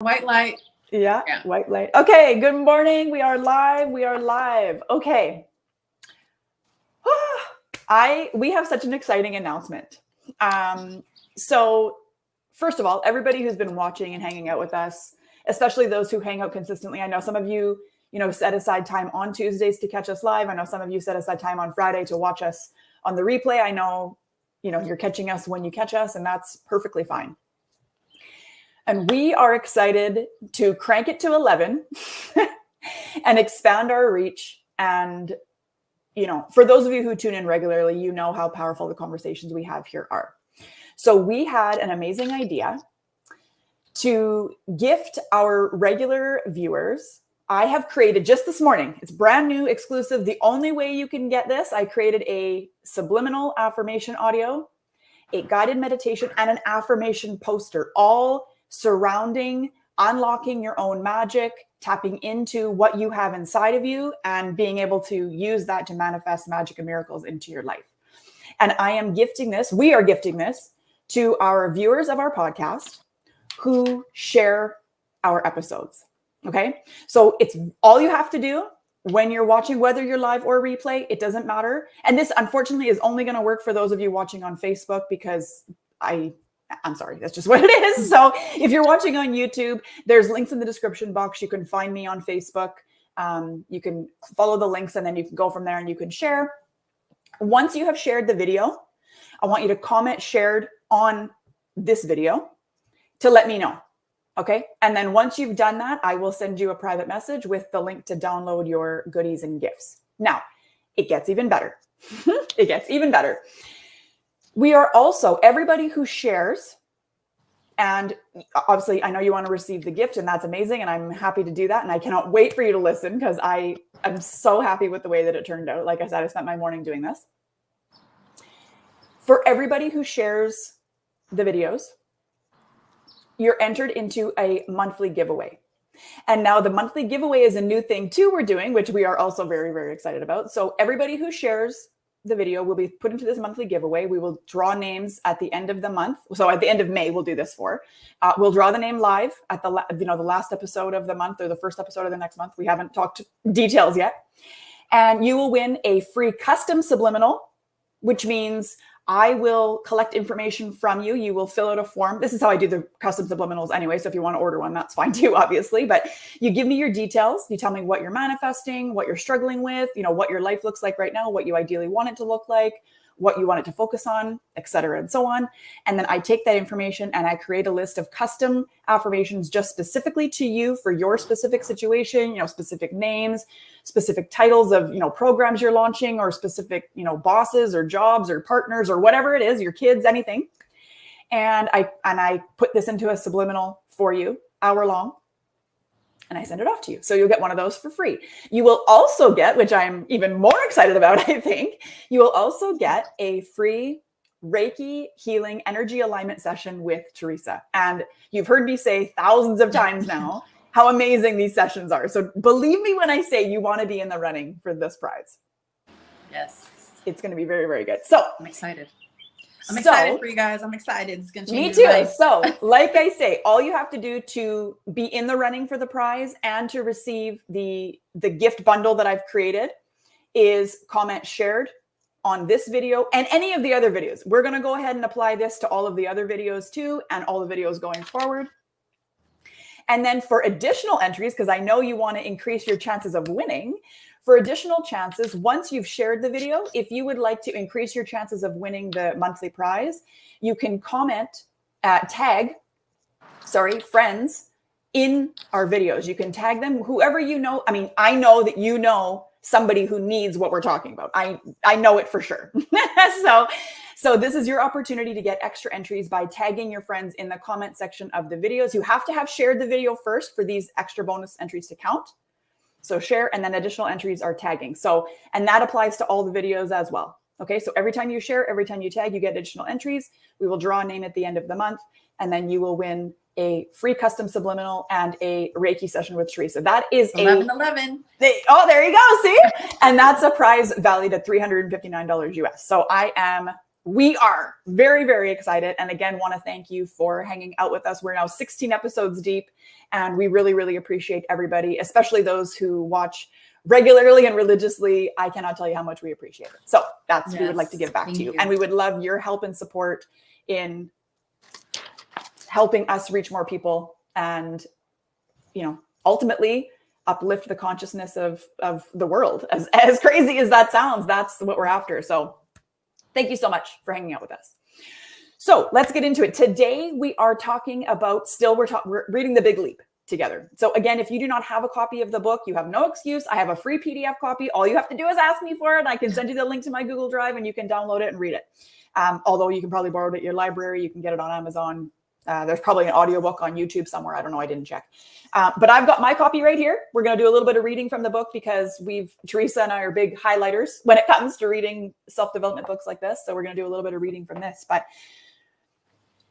White light. Yeah, white light. Okay, good morning. We are live. Okay. We have such an exciting announcement. So first of all, everybody who's been watching and hanging out with us, especially those who hang out consistently. I know some of you, set aside time on Tuesdays to catch us live. I know some of you set aside time on Friday to watch us on the replay. I know, you're catching us when you catch us, and that's perfectly fine. And we are excited to crank it to 11 and expand our reach. And, for those of you who tune in regularly, you know how powerful the conversations we have here are. So we had an amazing idea to gift our regular viewers. I have created just this morning, it's brand new, exclusive. The only way you can get this, I created a subliminal affirmation audio, a guided meditation, and an affirmation poster, all surrounding unlocking your own magic, tapping into what you have inside of you, and being able to use that to manifest magic and miracles into your life. And we are gifting this to our viewers of our podcast who share our episodes. Okay. So it's all you have to do when you're watching, whether you're live or replay, it doesn't matter. And this, unfortunately, is only going to work for those of you watching on Facebook, because I'm sorry, that's just what it is. So if you're watching on YouTube, there's links in the description box. You can find me on Facebook. You can follow the links, and then you can go from there and you can share. Once you have shared the video, I want you to comment shared on this video to let me know. Okay. And then once you've done that, I will send you a private message with the link to download your goodies and gifts. Now, it gets even better. It gets even better. We are also, everybody who shares, and obviously I know you want to receive the gift, and that's amazing, and I'm happy to do that, and I cannot wait for you to listen, because I am so happy with the way that it turned out. Like I said, I spent my morning doing this. For everybody who shares the videos, you're entered into a monthly giveaway. And now the monthly giveaway is a new thing too we're doing, which we are also very, very excited about. So everybody who shares the video will be put into this monthly giveaway. We will draw names at the end of the month. So at the end of May, we'll do this for. We'll draw the name live at the last episode of the month, or the first episode of the next month. We haven't talked details yet. And you will win a free custom subliminal, which means I will collect information from you. You will fill out a form. This is how I do the custom subliminals anyway. So if you want to order one, that's fine too, obviously. But you give me your details. You tell me what you're manifesting, what you're struggling with, what your life looks like right now, what you ideally want it to look like, what you want it to focus on, et cetera, and so on. And then I take that information and I create a list of custom affirmations just specifically to you for your specific situation, specific names, specific titles of, programs you're launching, or specific, bosses or jobs or partners or whatever it is, your kids, anything. And I put this into a subliminal for you, hour long, and I send it off to you. So you'll get one of those for free. You will also get, which I'm even more excited about, I think, you will also get a free Reiki healing energy alignment session with Teresa. And you've heard me say thousands of times now how amazing these sessions are. So believe me when I say you want to be in the running for this prize. Yes. It's going to be very, very good. So I'm excited. I'm excited for you guys. I'm excited. It's going to change me too. life. So like I say, all you have to do to be in the running for the prize and to receive the gift bundle that I've created is comment shared on this video and any of the other videos. We're going to go ahead and apply this to all of the other videos too, and all the videos going forward. And then for additional entries, because I know you want to increase your chances of winning, for additional chances, once you've shared the video, if you would like to increase your chances of winning the monthly prize, you can comment, tag friends in our videos. You can tag them, whoever you know. I mean, I know that you know somebody who needs what we're talking about. I know it for sure. So this is your opportunity to get extra entries by tagging your friends in the comment section of the videos. You have to have shared the video first for these extra bonus entries to count. So share, and then additional entries are tagging. So, and that applies to all the videos as well. Okay. So every time you share, every time you tag, you get additional entries. We will draw a name at the end of the month, and then you will win a free custom subliminal and a Reiki session with Teresa. That is 11. Oh, there you go. See? And that's a prize valued at $359 US. So I am we are very, very excited. And again, want to thank you for hanging out with us. We're now 16 episodes deep, and we really, really appreciate everybody, especially those who watch regularly and religiously. I cannot tell you how much we appreciate it. So that's, we would like to give back to you. And we would love your help and support in helping us reach more people and, you know, ultimately uplift the consciousness of the world. As crazy as that sounds, that's what we're after. So thank you so much for hanging out with us. So let's get into it. Today we are talking about, we're reading The Big Leap together. So again, if you do not have a copy of the book, you have no excuse. I have a free PDF copy. All you have to do is ask me for it. I can send you the link to my Google Drive and you can download it and read it. Although you can probably borrow it at your library. You can get it on Amazon. There's probably an audiobook on YouTube somewhere. I don't know. I didn't check. But I've got my copy right here. We're going to do a little bit of reading from the book because Teresa and I are big highlighters when it comes to reading self-development books like this. So we're going to do a little bit of reading from this. But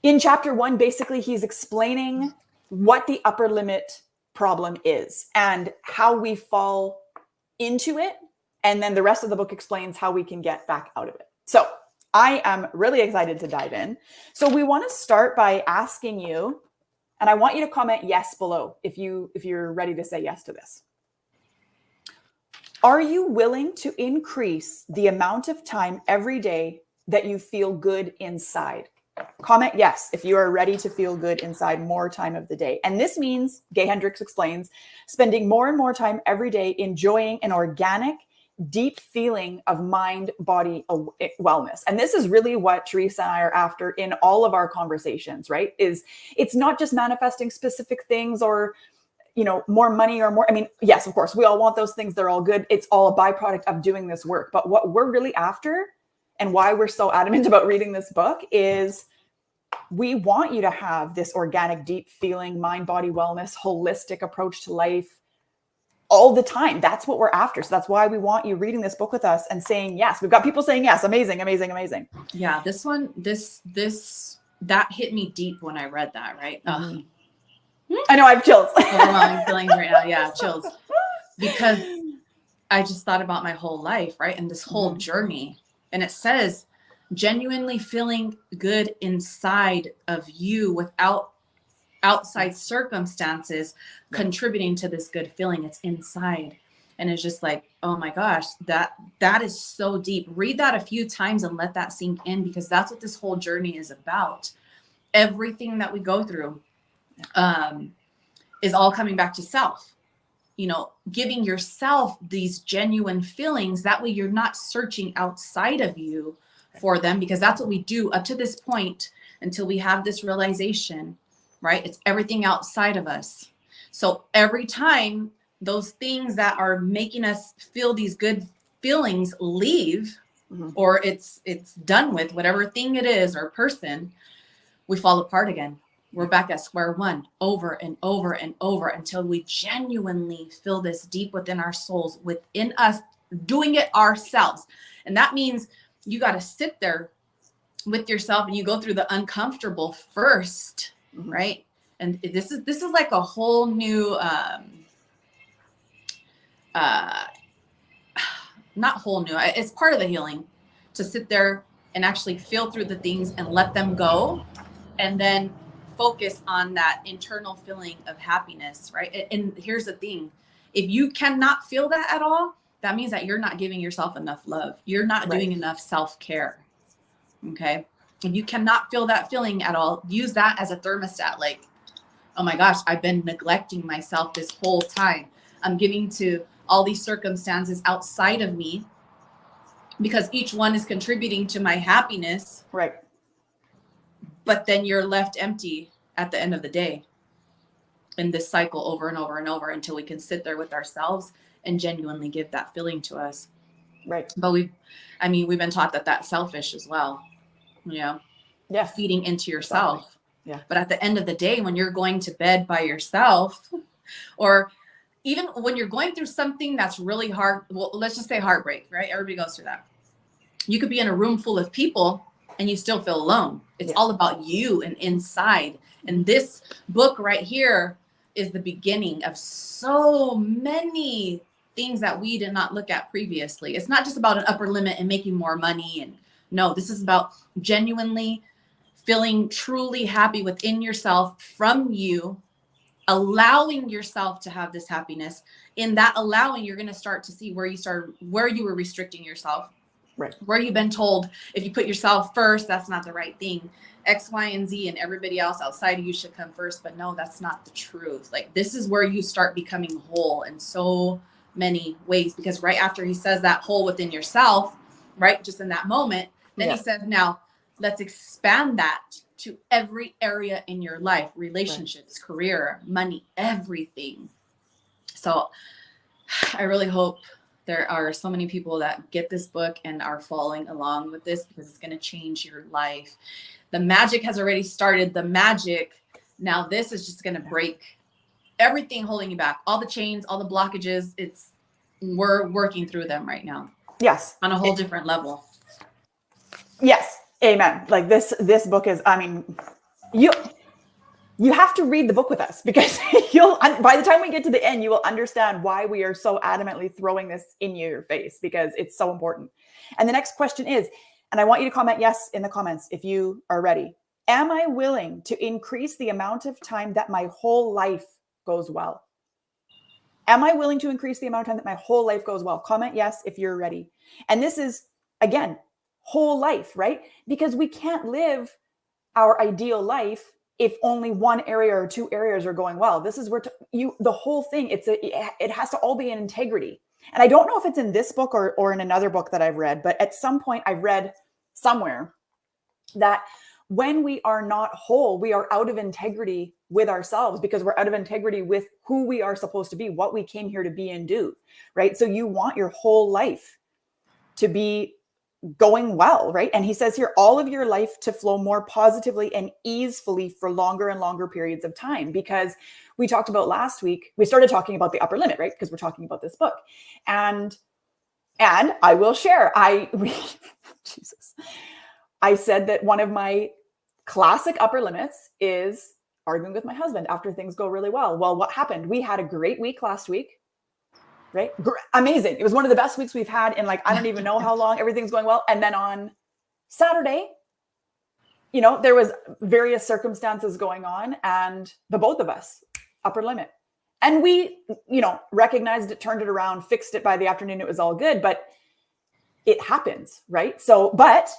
in chapter 1, basically, he's explaining what the upper limit problem is and how we fall into it. And then the rest of the book explains how we can get back out of it. So I am really excited to dive in. So we want to start by asking you, and I want you to comment yes below if you're ready to say yes to this. Are you willing to increase the amount of time every day that you feel good inside? Comment yes if you are ready to feel good inside more time of the day. And this means, Gay Hendricks explains, spending more and more time every day enjoying an organic, deep feeling of mind, body wellness. And this is really what Teresa and I are after in all of our conversations, right? It's not just manifesting specific things or, you know, more money or more. I mean, yes, of course, we all want those things. They're all good. It's all a byproduct of doing this work. But what we're really after and why we're so adamant about reading this book is we want you to have this organic, deep feeling, mind, body wellness, holistic approach to life all the time. That's what we're after. So that's why we want you reading this book with us and saying yes. We've got people saying yes. Amazing, amazing, amazing. Yeah, this one, that hit me deep when I read that, right? I know, I have chills. Overwhelming feelings right now. Yeah, chills. Because I just thought about my whole life, right? And this whole journey. And it says, genuinely feeling good inside of you without outside circumstances contributing to this good feeling. It's inside. And it's just like, oh my gosh, that is so deep. Read that a few times and let that sink in, because that's what this whole journey is about. Everything that we go through is all coming back to self. You know, giving yourself these genuine feelings. That way you're not searching outside of you for them, because that's what we do up to this point until we have this realization, right? It's everything outside of us. So every time those things that are making us feel these good feelings leave, or it's done with, whatever thing it is or person, we fall apart again. We're back at square one over and over and over until we genuinely feel this deep within our souls, within us, doing it ourselves. And that means you got to sit there with yourself and you go through the uncomfortable first, right? And this is like a whole new, not whole new, it's part of the healing to sit there and actually feel through the things and let them go. And then focus on that internal feeling of happiness, right? And here's the thing. If you cannot feel that at all, that means that you're not giving yourself enough love. You're not doing enough self-care, okay? If you cannot feel that feeling at all, use that as a thermostat. Like, oh my gosh, I've been neglecting myself this whole time. I'm giving to all these circumstances outside of me because each one is contributing to my happiness. Right. But then you're left empty at the end of the day in this cycle over and over and over until we can sit there with ourselves and genuinely give that feeling to us. Right. But we've been taught that that's selfish as well, you know, feeding into yourself. Exactly. Yeah. But at the end of the day, when you're going to bed by yourself, or even when you're going through something that's really hard, well, let's just say heartbreak, right? Everybody goes through that. You could be in a room full of people and you still feel alone. It's all about you and inside. And this book right here is the beginning of so many things that we did not look at previously. It's not just about an upper limit and making more money and No, this is about genuinely feeling truly happy within yourself from you, allowing yourself to have this happiness. In that allowing, you're going to start to see where you were restricting yourself, Right. where you've been told if you put yourself first, that's not the right thing. X, Y, and Z and everybody else outside of you should come first. But no, that's not the truth. Like, this is where you start becoming whole in so many ways, because right after he says that, whole within yourself, right, just in that moment, then he says, now let's expand that to every area in your life, relationships, career, money, everything. So I really hope there are so many people that get this book and are following along with this, because it's going to change your life. The magic has already started. The magic. Now this is just going to break everything holding you back. All the chains, all the blockages. We're working through them right now. Yes. On a whole different level. Yes. Amen. Like this book is, I mean, you have to read the book with us, because by the time we get to the end, you will understand why we are so adamantly throwing this in your face, because it's so important. And the next question is, and I want you to comment yes in the comments if you are ready. Am I willing to increase the amount of time that my whole life goes well? Am I willing to increase the amount of time that my whole life goes well? Comment yes if you're ready. And this is, again, whole life, right? Because we can't live our ideal life if only one area or two areas are going well. This is where the whole thing, it has to all be in integrity. And I don't know if it's in this book or in another book that I've read, but at some point I've read somewhere that when we are not whole, we are out of integrity with ourselves, because we're out of integrity with who we are supposed to be, what we came here to be and do, right? So you want your whole life to be going well, right? And he says here, all of your life to flow more positively and easily for longer and longer periods of time. Because we talked about last week, we started talking about the upper limit, right? Because we're talking about this book. And I will share, Jesus, I said that one of my classic upper limits is arguing with my husband after things go really well. Well, what happened? We had a great week last week. Right? Amazing. It was one of the best weeks we've had in, like, I don't even know how long. Everything's going well. And then on Saturday, there was various circumstances going on, and the both of us, upper limit. And we, recognized it, turned it around, fixed it by the afternoon. It was all good, but it happens, right? So, but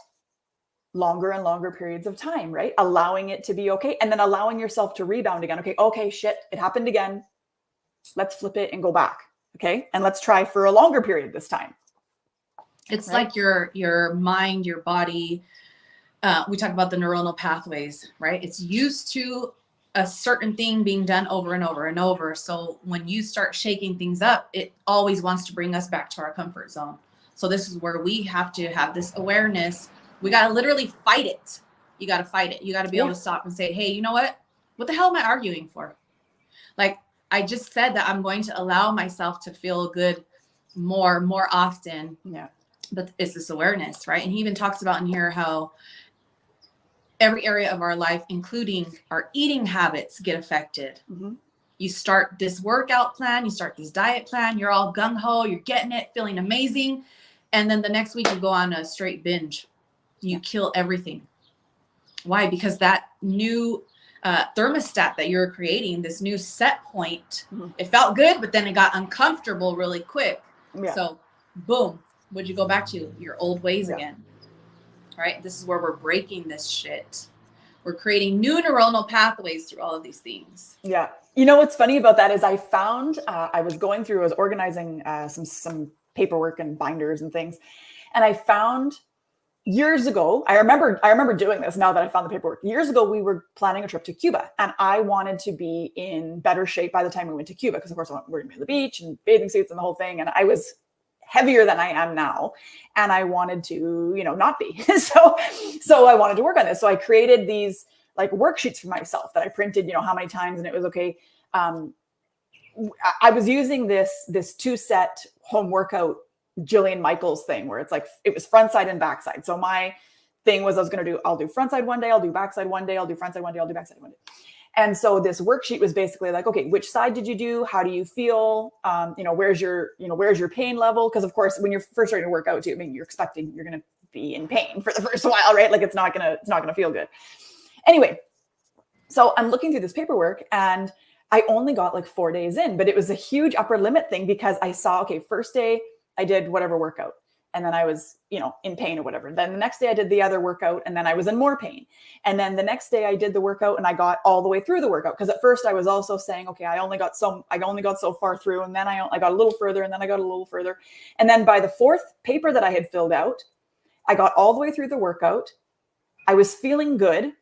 longer and longer periods of time, right? Allowing it to be okay. And then allowing yourself to rebound again. Okay, shit, it happened again. Let's flip it and go back. Okay. And let's try for a longer period this time. It's right? Like your mind, your body. We talk about the neuronal pathways, right? It's used to a certain thing being done over and over and over. So when you start shaking things up, it always wants to bring us back to our comfort zone. So this is where we have to have this awareness. We got to literally fight it. You got to fight it. You got to be able to stop and say, hey, you know what? What the hell am I arguing for? Like, I just said that I'm going to allow myself to feel good more often. Yeah. But it's this awareness, right? And he even talks about in here how every area of our life, including our eating habits, get affected. Mm-hmm. You start this workout plan, you start this diet plan, you're all gung-ho, you're getting it, feeling amazing. And then the next week you go on a straight binge. You kill everything. Why? Because that new thermostat that you're creating, this new set point, it felt good, but then it got uncomfortable really quick. Yeah. So boom, would you go back to your old ways again? Right? This is where we're breaking this shit. We're creating new neuronal pathways through all of these things. Yeah. You know what's funny about that is I found, I was organizing some paperwork and binders and things. And I found years ago, I remember doing this now that I found the paperwork. Years ago, we were planning a trip to Cuba, and I wanted to be in better shape by the time we went to Cuba, because of course we're going to be on the beach and bathing suits and the whole thing. And I was heavier than I am now, and I wanted to, not be. So I wanted to work on this. So I created these like worksheets for myself that I printed, how many times, and it was okay. I was using this 2-set home workout Jillian Michaels thing, where it's like, it was front side and back side. So my thing was, I'll do front side one day, I'll do back side one day, I'll do front side one day, I'll do back side one day. And so this worksheet was basically like, okay, which side did you do? How do you feel? Where's your pain level? Because of course, when you're first starting to work out too, you're going to be in pain for the first while, right? Like it's not gonna feel good. Anyway, so I'm looking through this paperwork and I only got like 4 days in, but it was a huge upper limit thing because I saw, okay, first day I did whatever workout and then I was, in pain or whatever. Then the next day I did the other workout and then I was in more pain. And then the next day I did the workout and I got all the way through the workout. Because at first I was also saying, okay, I only got so far through. And then I got a little further and then I got a little further. And then by the fourth paper that I had filled out, I got all the way through the workout. I was feeling good.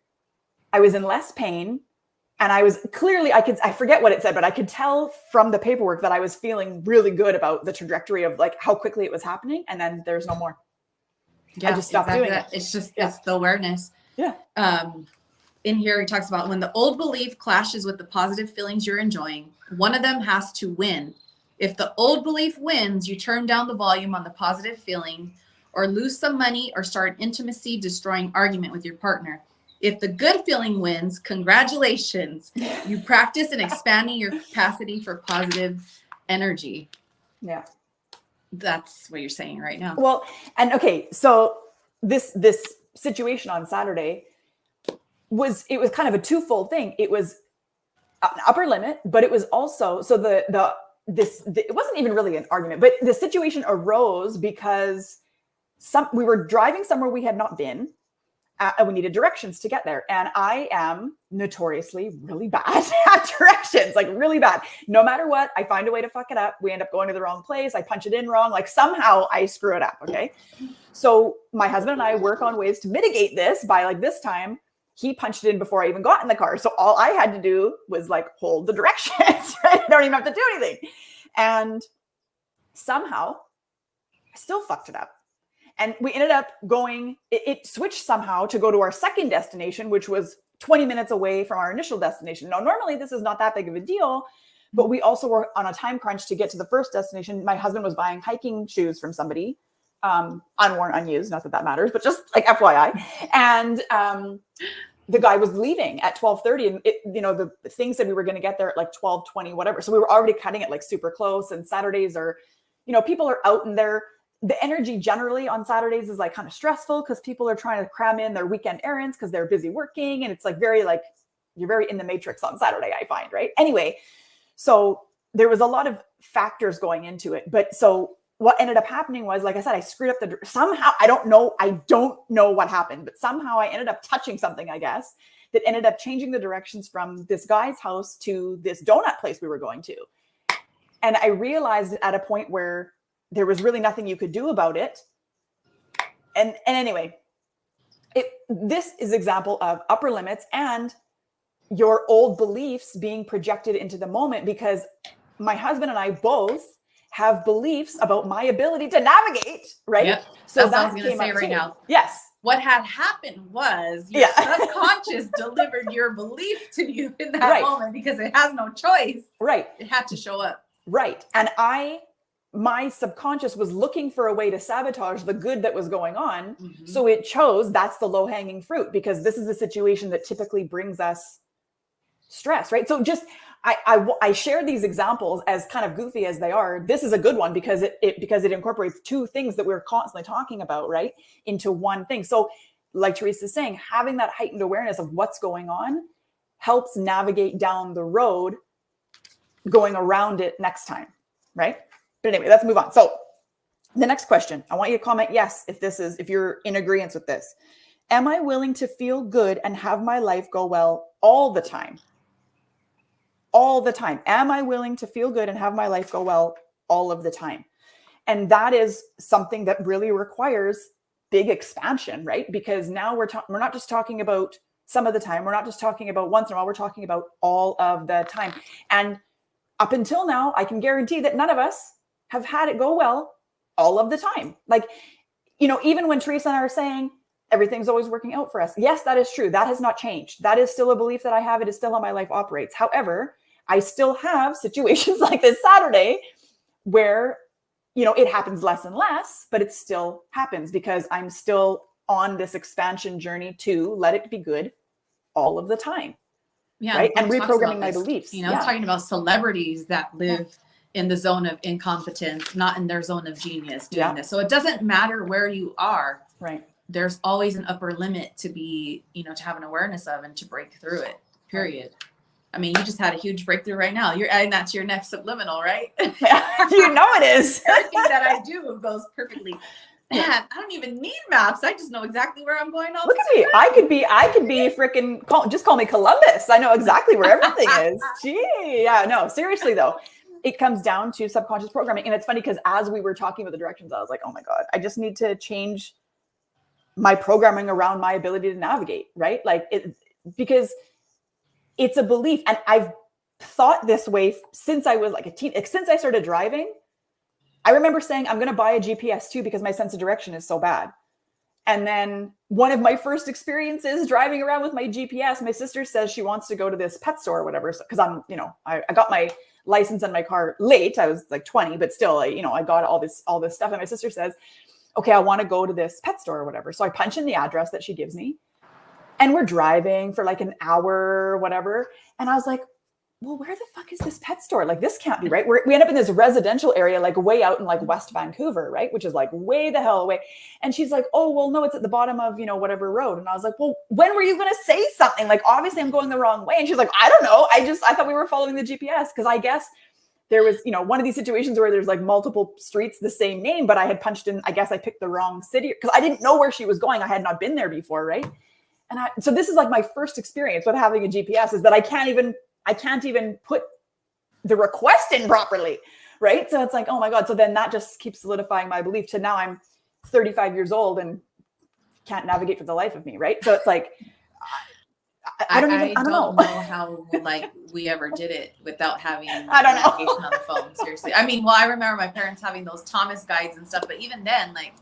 I was in less pain. And I was clearly, I forget what it said, but I could tell from the paperwork that I was feeling really good about the trajectory of like how quickly it was happening. And then there's no more. Yeah, I just stopped doing it. It's just, it's the awareness. Yeah. In here, he talks about when the old belief clashes with the positive feelings you're enjoying, one of them has to win. If the old belief wins, you turn down the volume on the positive feeling or lose some money or start an intimacy destroying argument with your partner. If the good feeling wins, congratulations. You practice in expanding your capacity for positive energy. Yeah. That's what you're saying right now. Well, and okay, so this situation on Saturday was kind of a twofold thing. It was an upper limit, but it was also, so it wasn't even really an argument, but the situation arose because we were driving somewhere we had not been. And we needed directions to get there. And I am notoriously really bad at directions, like really bad. No matter what, I find a way to fuck it up. We end up going to the wrong place. I punch it in wrong. Like somehow I screw it up. Okay. So my husband and I work on ways to mitigate this by like this time he punched it in before I even got in the car. So all I had to do was like hold the directions. Right? I don't even have to do anything. And somehow I still fucked it up. And we ended up going, it switched somehow to go to our second destination, which was 20 minutes away from our initial destination. Now, normally this is not that big of a deal, but we also were on a time crunch to get to the first destination. My husband was buying hiking shoes from somebody, unworn, unused, not that that matters, but just like FYI. And the guy was leaving at 12:30 and the thing said we were going to get there at like 12:20, whatever. So we were already cutting it like super close. And Saturdays are, people are out and the energy generally on Saturdays is like kind of stressful because people are trying to cram in their weekend errands because they're busy working. And it's like you're very in the matrix on Saturday, I find, right? Anyway, so there was a lot of factors going into it. But so what ended up happening was, like I said, I screwed up somehow, I don't know what happened, but somehow I ended up touching something, I guess, that ended up changing the directions from this guy's house to this donut place we were going to. And I realized at a point where there was really nothing you could do about it. And anyway, this is example of upper limits and your old beliefs being projected into the moment, because my husband and I both have beliefs about my ability to navigate, right? Yep. So that's what I was going to say right now. Yes. What had happened was your subconscious delivered your belief to you in that moment because it has no choice. Right. It had to show up. Right. And my subconscious was looking for a way to sabotage the good that was going on. Mm-hmm. So it chose, that's the low hanging fruit, because this is a situation that typically brings us stress, right? So just, I share these examples as kind of goofy as they are. This is a good one because it incorporates two things that we're constantly talking about, right, into one thing. So like Teresa's saying, having that heightened awareness of what's going on helps navigate down the road, going around it next time, right? But anyway, let's move on. So the next question, I want you to comment yes if you're in agreement with this. Am I willing to feel good and have my life go well all the time? All the time. Am I willing to feel good and have my life go well all of the time? And that is something that really requires big expansion, right? Because now we're not just talking about some of the time. We're not just talking about once in a while. We're talking about all of the time. And up until now, I can guarantee that none of us have had it go well all of the time. Like, even when Teresa and I are saying everything's always working out for us. Yes, that is true. That has not changed. That is still a belief that I have. It is still how my life operates. However, I still have situations like this Saturday where, it happens less and less, but it still happens because I'm still on this expansion journey to let it be good all of the time. Yeah. Right. And reprogramming my beliefs. Talking about celebrities that live in the zone of incompetence, not in their zone of genius doing this. So it doesn't matter where you are. Right. there's always an upper limit to be, to have an awareness of and to break through it, period. I mean, you just had a huge breakthrough right now. You're adding that to your next subliminal, right? You know it is. Everything that I do goes perfectly. Man, I don't even need maps. I just know exactly where I'm going all Look at me. I could be freaking, just call me Columbus. I know exactly where everything is. Gee, yeah, no, seriously though. It comes down to subconscious programming. And it's funny because as we were talking about the directions, I was like, oh my God, I just need to change my programming around my ability to navigate, right? Like because it's a belief. And I've thought this way since I was like a teen, since I started driving. I remember saying, I'm going to buy a GPS too, because my sense of direction is so bad. And then one of my first experiences driving around with my GPS, my sister says she wants to go to this pet store or whatever. Because I'm, I got my license and my car late. I was like 20, but still, I got all this stuff. And my sister says, okay, I want to go to this pet store or whatever. So I punch in the address that she gives me and we're driving for like an hour or whatever. And I was like, well, where the fuck is this pet store? Like, this can't be right. We end up in this residential area, like way out in like West Vancouver, right? Which is like way the hell away. And she's like, oh, well, no, it's at the bottom of, whatever road. And I was like, well, when were you going to say something? Like, obviously I'm going the wrong way. And she's like, I don't know. I thought we were following the GPS. Cause I guess there was, one of these situations where there's like multiple streets, the same name, but I had punched in, I guess I picked the wrong city because I didn't know where she was going. I had not been there before. Right. And so this is like my first experience with having a GPS is that I can't even put the request in properly, right? So it's like, oh my God. So then that just keeps solidifying my belief to now I'm 35 years old and can't navigate for the life of me, right? So it's like, I don't know how like we ever did it without having I don't know. navigation on the phone, seriously. I mean, well, I remember my parents having those Thomas guides and stuff, but even then, like,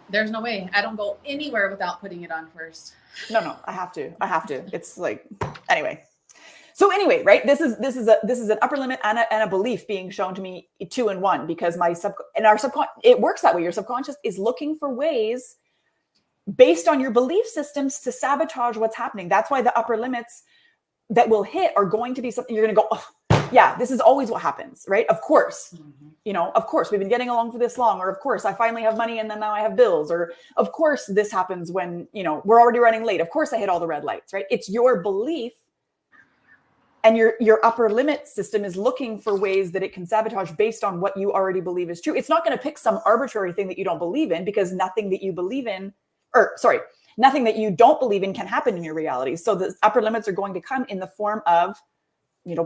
there's no way. I don't go anywhere without putting it on first. No, I have to. It's like, anyway. So anyway, right? This is an upper limit and a belief being shown to me 2 in 1 because our subconscious, it works that way. Your subconscious is looking for ways based on your belief systems to sabotage what's happening. That's why the upper limits that will hit are going to be something you're going to go, oh, yeah, this is always what happens, right? Of course, of course we've been getting along for this long, or of course I finally have money and then now I have bills, or of course this happens when, we're already running late. Of course I hit all the red lights, right? It's your belief and your upper limit system is looking for ways that it can sabotage based on what you already believe is true. It's not going to pick some arbitrary thing that you don't believe in because nothing that you don't believe in can happen in your reality. So the upper limits are going to come in the form of,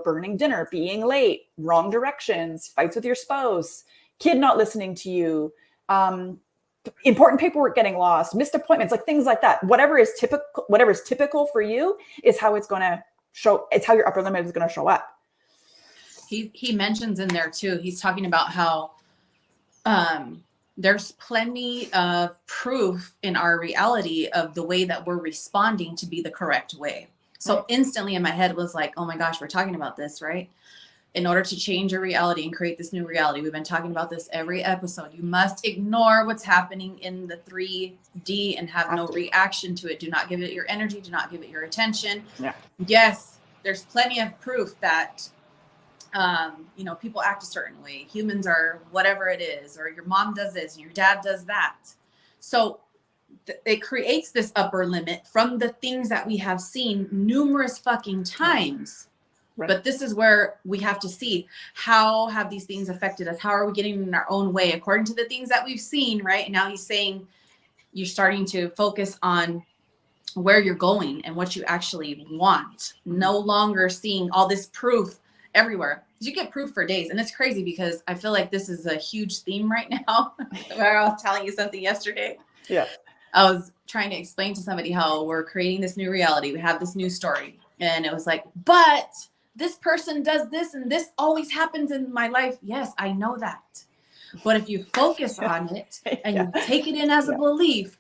burning dinner, being late, wrong directions, fights with your spouse, kid not listening to you, important paperwork getting lost, missed appointments, like things like that. Whatever is typical for you is how it's going to show. It's how your upper limit is going to show up. He mentions in there too, he's talking about how there's plenty of proof in our reality of the way that we're responding to be the correct way. So instantly in my head was like, oh my gosh, we're talking about this, right? In order to change your reality and create this new reality, we've been talking about this every episode. You must ignore what's happening in the 3D and have no reaction to it. Do not give it your energy. Do not give it your attention. Yeah. Yes, there's plenty of proof that people act a certain way. Humans are whatever it is, or your mom does this and your dad does that. So it creates this upper limit from the things that we have seen numerous fucking times. Right. But this is where we have to see, how have these things affected us? How are we getting in our own way according to the things that we've seen, right? And now he's saying you're starting to focus on where you're going and what you actually want. No longer seeing all this proof everywhere. You get proof for days. And it's crazy because I feel like this is a huge theme right now. Where I was telling you something yesterday. Yeah. I was trying to explain to somebody how we're creating this new reality. We have this new story. And it was like, but this person does this and this always happens in my life. Yes, I know that. But if you focus on it and you take it in as a belief,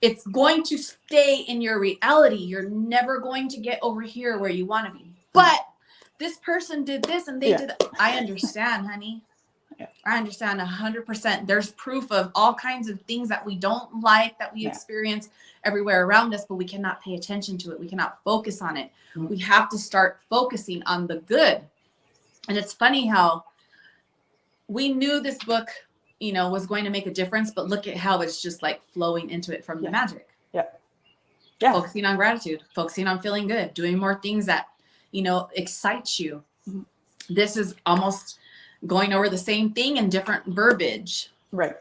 it's going to stay in your reality. You're never going to get over here where you want to be. But this person did this and they did that. I understand, honey. Yeah. I understand 100%. There's proof of all kinds of things that we don't like, that we experience everywhere around us, but we cannot pay attention to it. We cannot focus on it. Mm-hmm. We have to start focusing on the good. And it's funny how we knew this book, was going to make a difference, but look at how it's just like flowing into it from the magic. Yeah. Yeah. Focusing on gratitude, focusing on feeling good, doing more things that, excite you. Mm-hmm. This is almost going over the same thing in different verbiage. Right.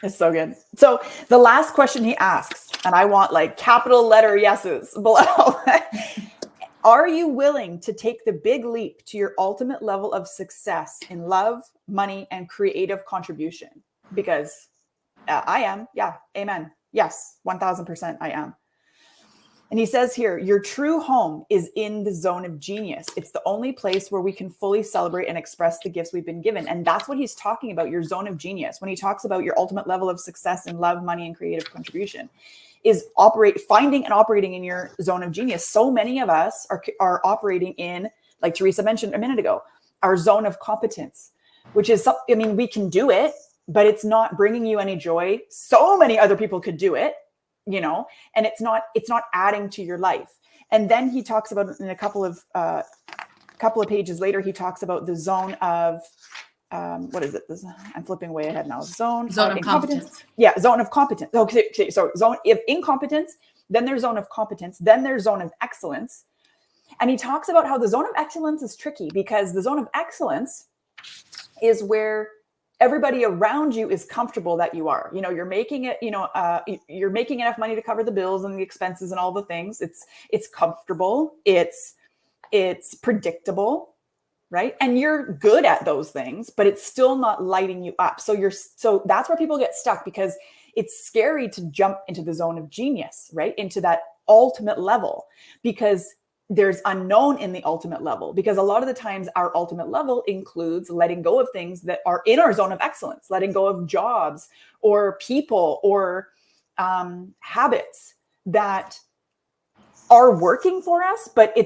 It's so good. So the last question he asks, and I want like capital letter yeses below. Are you willing to take the big leap to your ultimate level of success in love, money, and creative contribution? Because I am. Yeah. Amen. Yes. 1000% I am. And he says here, your true home is in the zone of genius. It's the only place where we can fully celebrate and express the gifts we've been given. And that's what he's talking about, your zone of genius. When he talks about your ultimate level of success in love, money, and creative contribution, is finding and operating in your zone of genius. So many of us are operating in, like Teresa mentioned a minute ago, our zone of competence, which is, we can do it, but it's not bringing you any joy. So many other people could do it, and it's not adding to your life. And then he talks about in a couple of pages later, he talks about the zone of, what is it? I'm flipping way ahead now. Zone of competence. Yeah, zone of competence. Okay, so zone of incompetence, then there's zone of competence, then there's zone of excellence. And he talks about how the zone of excellence is tricky because the zone of excellence is where everybody around you is comfortable that you are. You're making it, you're making enough money to cover the bills and the expenses and all the things. It's comfortable. It's predictable. Right. And you're good at those things, but it's still not lighting you up. So that's where people get stuck because it's scary to jump into the zone of genius, right? Into that ultimate level, because there's unknown in the ultimate level, because a lot of the times our ultimate level includes letting go of things that are in our zone of excellence, letting go of jobs or people or habits that are working for us, but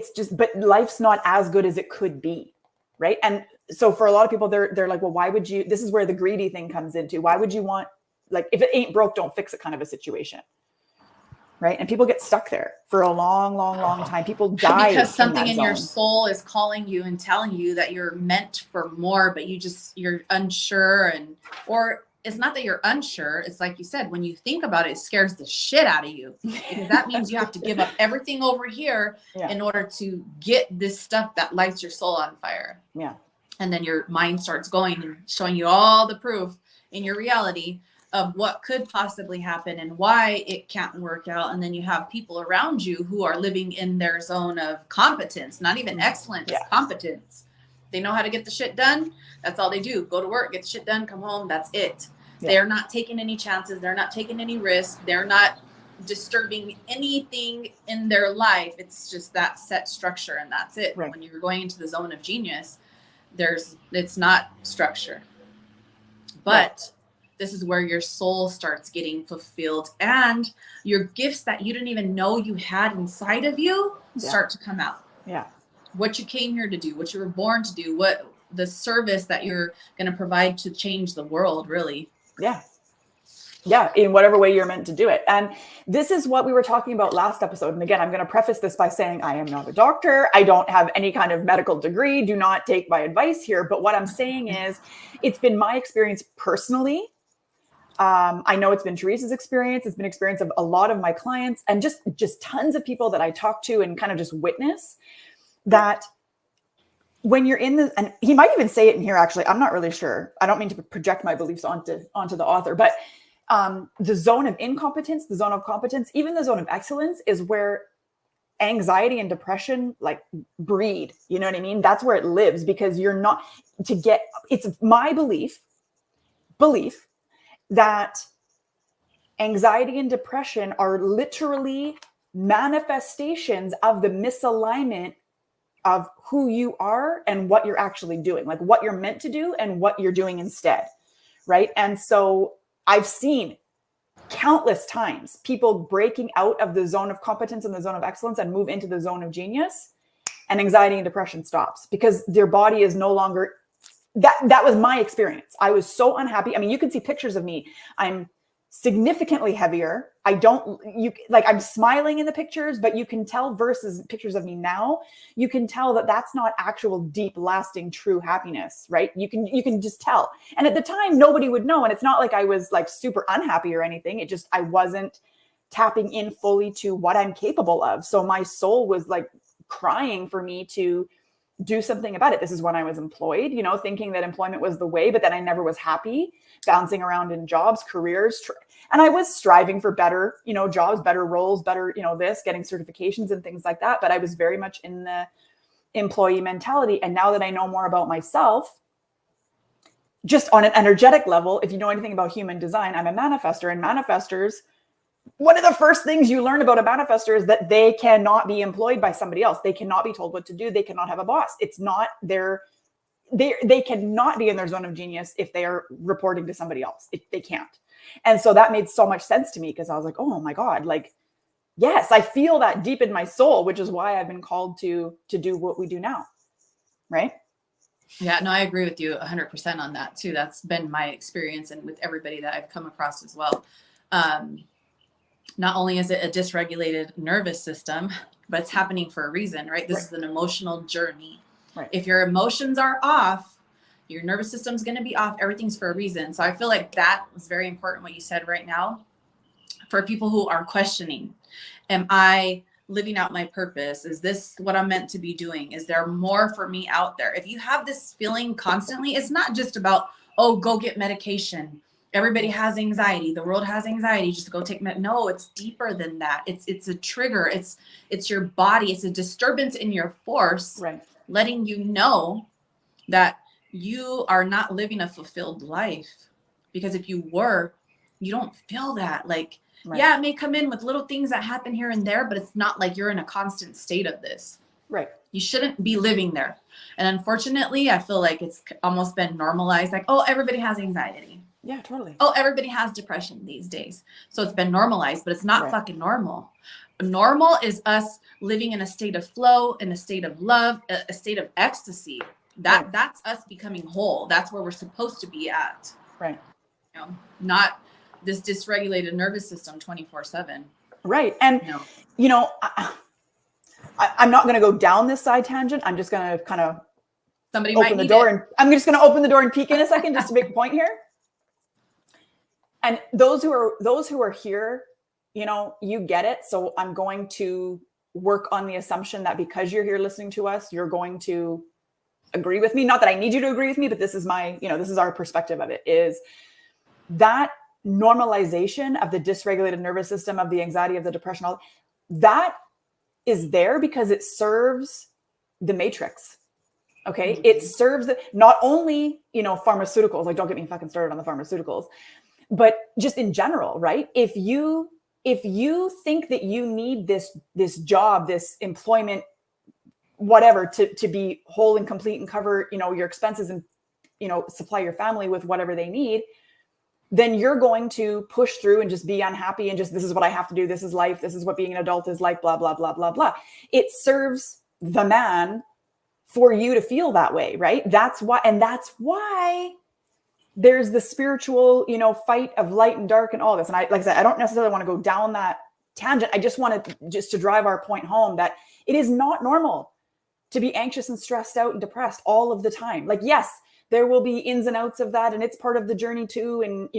life's not as good as it could be. Right. And so for a lot of people, they're like, well, why would you, this is where the greedy thing comes into. Why would you want, like, if it ain't broke, don't fix it kind of a situation. Right. And people get stuck there for a long, long, long time. People die because something in your soul is calling you and telling you that you're meant for more, but you're unsure. Or it's not that you're unsure. It's like you said, when you think about it, it scares the shit out of you, because that means you have to give up everything over here in order to get this stuff that lights your soul on fire. Yeah. And then your mind starts going and showing you all the proof in your reality of what could possibly happen and why it can't work out. And then you have people around you who are living in their zone of competence, not even excellence, competence. They know how to get the shit done. That's all they do. Go to work, get the shit done, come home. That's it. Yeah. They're not taking any chances. They're not taking any risks. They're not disturbing anything in their life. It's just that set structure and that's it. Right. When you're going into the zone of genius, it's not structure. But this is where your soul starts getting fulfilled and your gifts that you didn't even know you had inside of you start to come out. Yeah. What you came here to do, what you were born to do, what the service that you're going to provide to change the world, really. Yeah. Yeah. In whatever way you're meant to do it. And this is what we were talking about last episode. And again, I'm going to preface this by saying I am not a doctor. I don't have any kind of medical degree. Do not take my advice here. But what I'm saying is it's been my experience personally. I know it's been Teresa's experience. It's been experience of a lot of my clients and just tons of people that I talk to and kind of just witness that when you're in the, and he might even say it in here, actually, I'm not really sure. I don't mean to project my beliefs onto the author, but the zone of incompetence, the zone of competence, even the zone of excellence is where anxiety and depression like breed. You know what I mean? That's where it lives because you're not it's my belief that anxiety and depression are literally manifestations of the misalignment of who you are and what you're actually doing, like what you're meant to do and what you're doing instead. Right. And so I've seen countless times people breaking out of the zone of competence and the zone of excellence and move into the zone of genius, and anxiety and depression stops because their body is no longer that was my experience. I was so unhappy. I mean, you can see pictures of me. I'm significantly heavier. I'm smiling in the pictures, but you can tell versus pictures of me now, you can tell that that's not actual deep, lasting, true happiness, right? You can just tell. And at the time, nobody would know. And it's not like I was like super unhappy or anything. It just, I wasn't tapping in fully to what I'm capable of. So my soul was like crying for me to do something about it. This is when I was employed, thinking that employment was the way, but then I never was happy, bouncing around in jobs, careers. And I was striving for better, jobs, better roles, better, getting certifications and things like that. But I was very much in the employee mentality. And now that I know more about myself, just on an energetic level, if you know anything about human design, I'm a manifester, and manifestors, one of the first things you learn about a manifester is that they cannot be employed by somebody else. They cannot be told what to do. They cannot have a boss. It's not they cannot be in their zone of genius if they are reporting to somebody else. They can't. And so that made so much sense to me, because I was like, oh my God, like, yes, I feel that deep in my soul, which is why I've been called to do what we do now. Right? Yeah, no, I agree with you 100% on that too. That's been my experience, and with everybody that I've come across as well. Not only is it a dysregulated nervous system, but it's happening for a reason, right? This is an emotional journey. Right. If your emotions are off, your nervous system's going to be off. Everything's for a reason. So I feel like that was very important, what you said right now, for people who are questioning. Am I living out my purpose? Is this what I'm meant to be doing? Is there more for me out there? If you have this feeling constantly, it's not just about, oh, go get medication. Everybody has anxiety. The world has anxiety. Just go take No, it's deeper than that. It's a trigger. It's your body. It's a disturbance in your force, right, letting you know that you are not living a fulfilled life. Because if you were, you don't feel that. Like, right. Yeah, it may come in with little things that happen here and there, but it's not like you're in a constant state of this. Right. You shouldn't be living there. And unfortunately, I feel like it's almost been normalized. Like, oh, everybody has anxiety. Yeah, totally. Oh, everybody has depression these days. So it's been normalized, but it's not fucking normal. Normal is us living in a state of flow, in a state of love, a state of ecstasy. That's us becoming whole. That's where we're supposed to be at. Right. Not this dysregulated nervous system 24/7. Right. And, I'm not going to go down this side tangent. I'm just going to kind of open the door, and I'm just going to open the door and peek in a second, just to make a point here. And those who are here, you get it. So I'm going to work on the assumption that because you're here listening to us, you're going to agree with me. Not that I need you to agree with me, but this is this is our perspective of it, is that normalization of the dysregulated nervous system, of the anxiety, of the depression, all that is there because it serves the matrix. Okay. Mm-hmm. It serves not only, pharmaceuticals, like don't get me fucking started on the pharmaceuticals, but just in general, right? If you think that you need this job, this employment, whatever, to be whole and complete and cover, your expenses and, supply your family with whatever they need, then you're going to push through and just be unhappy and just, this is what I have to do. This is life. This is what being an adult is like, blah, blah, blah, blah, blah. It serves the man for you to feel that way, right? That's why there's the spiritual, fight of light and dark and all this. And like I said, I don't necessarily want to go down that tangent. I just wanted to drive our point home that it is not normal to be anxious and stressed out and depressed all of the time. Like, yes, there will be ins and outs of that, and it's part of the journey too. And,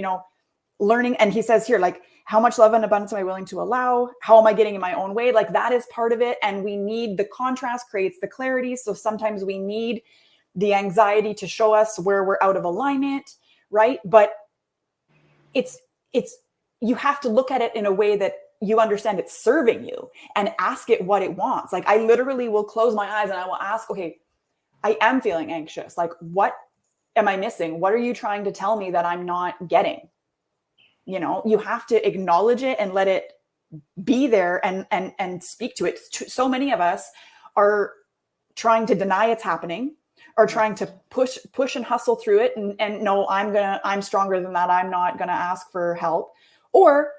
learning. And he says here, like, how much love and abundance am I willing to allow? How am I getting in my own way? Like, that is part of it. And we need the contrast creates the clarity. So sometimes we need the anxiety to show us where we're out of alignment. Right. But you have to look at it in a way that you understand it's serving you, and ask it what it wants. Like, I literally will close my eyes and I will ask, okay, I am feeling anxious. Like, what am I missing? What are you trying to tell me that I'm not getting? You have to acknowledge it and let it be there and speak to it. So many of us are trying to deny it's happening, or trying to push and hustle through it. And no, I'm stronger than that. I'm not going to ask for help. Or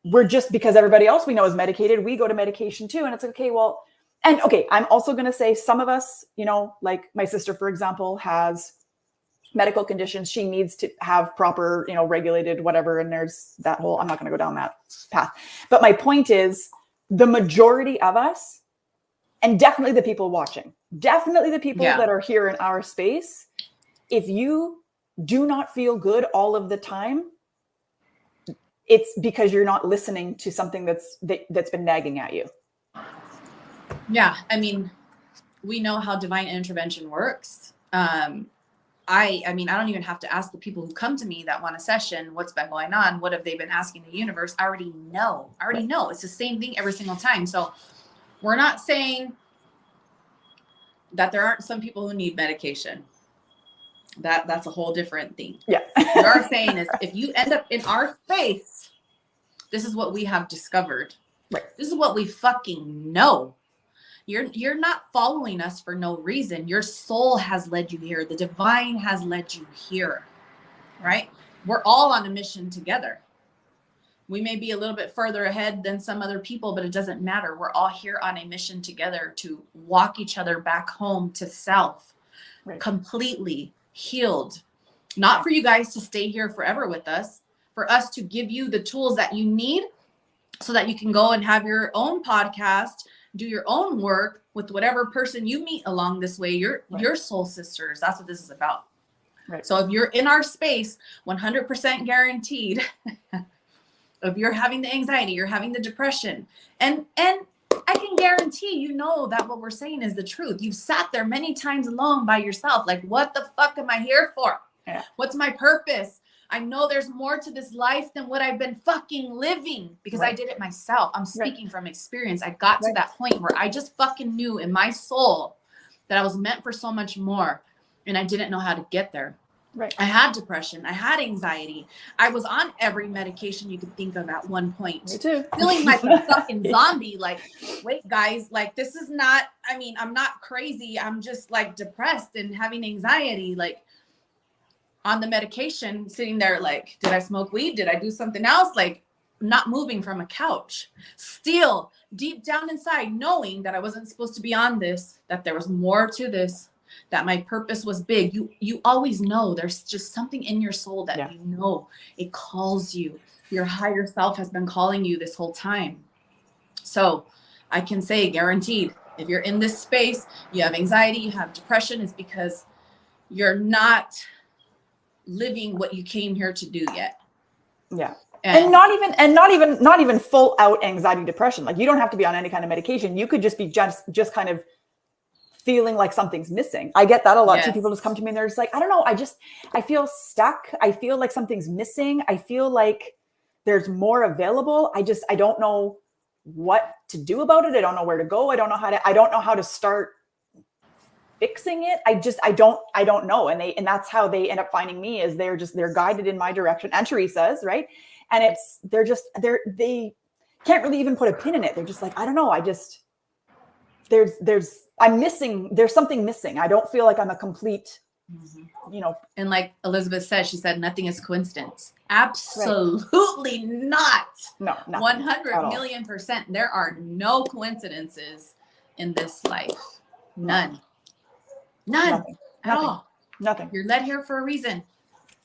we're just, because everybody else we know is medicated, we go to medication too. And it's like, okay, well, I'm also going to say some of us, like my sister, for example, has medical conditions. She needs to have proper, regulated whatever. And there's that whole, I'm not going to go down that path. But my point is, the majority of us, and definitely the people watching, definitely the people that are here in our space, if you do not feel good all of the time, it's because you're not listening to something that's been nagging at you. Yeah. I mean, we know how divine intervention works. I mean, I don't even have to ask the people who come to me that want a session, what's been going on? What have they been asking the universe? I already know. It's the same thing every single time. So we're not saying that there aren't some people who need medication. That's a whole different thing. Yeah. What we are saying is, if you end up in our space, this is what we have discovered. Right. This is what we fucking know. You're not following us for no reason. Your soul has led you here. The divine has led you here, right? We're all on a mission together. We may be a little bit further ahead than some other people, but it doesn't matter. We're all here on a mission together to walk each other back home to self, completely healed. Not for you guys to stay here forever with us, for us to give you the tools that you need so that you can go and have your own podcast, do your own work with whatever person you meet along this way, your soul sisters. That's what this is about. Right. So if you're in our space, 100% guaranteed, if you're having the anxiety, you're having the depression, and I can guarantee that what we're saying is the truth. You've sat there many times alone by yourself. Like, what the fuck am I here for? Yeah. What's my purpose? I know there's more to this life than what I've been fucking living, because I did it myself. I'm speaking from experience. I got to that point where I just fucking knew in my soul that I was meant for so much more, and I didn't know how to get there. Right. I had depression. I had anxiety. I was on every medication you could think of at one point. Me too. Feeling like a fucking zombie. Like, wait, guys, like, this is not, I mean, I'm not crazy. I'm just like depressed and having anxiety. Like, on the medication, sitting there like, did I smoke weed? Did I do something else? Like, not moving from a couch. Still deep down inside, knowing that I wasn't supposed to be on this, that there was more to this, that my purpose was big. You always know there's just something in your soul that it calls you. Your higher self has been calling you this whole time. So I can say guaranteed, if you're in this space, you have anxiety, you have depression, it's because you're not living what you came here to do yet. Yeah. And not even full out anxiety, depression. Like, you don't have to be on any kind of medication. You could just be just kind of feeling like something's missing. I get that a lot too. People just come to me and they're just like, I don't know. I feel stuck. I feel like something's missing. I feel like there's more available. I don't know what to do about it. I don't know where to go. I don't know how to start fixing it. I don't know. And that's how they end up finding me, is they're guided in my direction, and Teresa's, right? And they can't really even put a pin in it. They're just like, I don't know. There's something missing. I don't feel like I'm a complete, And like Elizabeth said, she said, nothing is coincidence. Absolutely not. No, 100 million%. There are no coincidences in this life. None. Nothing. At all. Nothing. You're led here for a reason.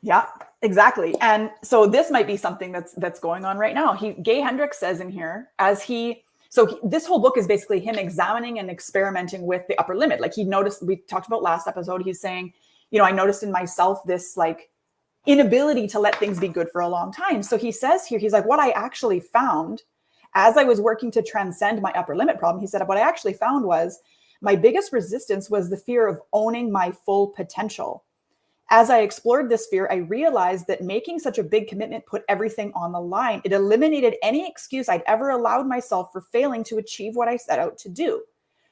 Yeah, exactly. And so this might be something that's going on right now. Gay Hendricks says in here, this whole book is basically him examining and experimenting with the upper limit. Like, he noticed, we talked about last episode, he's saying, I noticed in myself this like inability to let things be good for a long time. So he says here, he's like, what I actually found as I was working to transcend my upper limit problem, he said, what I actually found was my biggest resistance was the fear of owning my full potential. As I explored this fear, I realized that making such a big commitment put everything on the line. It eliminated any excuse I'd ever allowed myself for failing to achieve what I set out to do.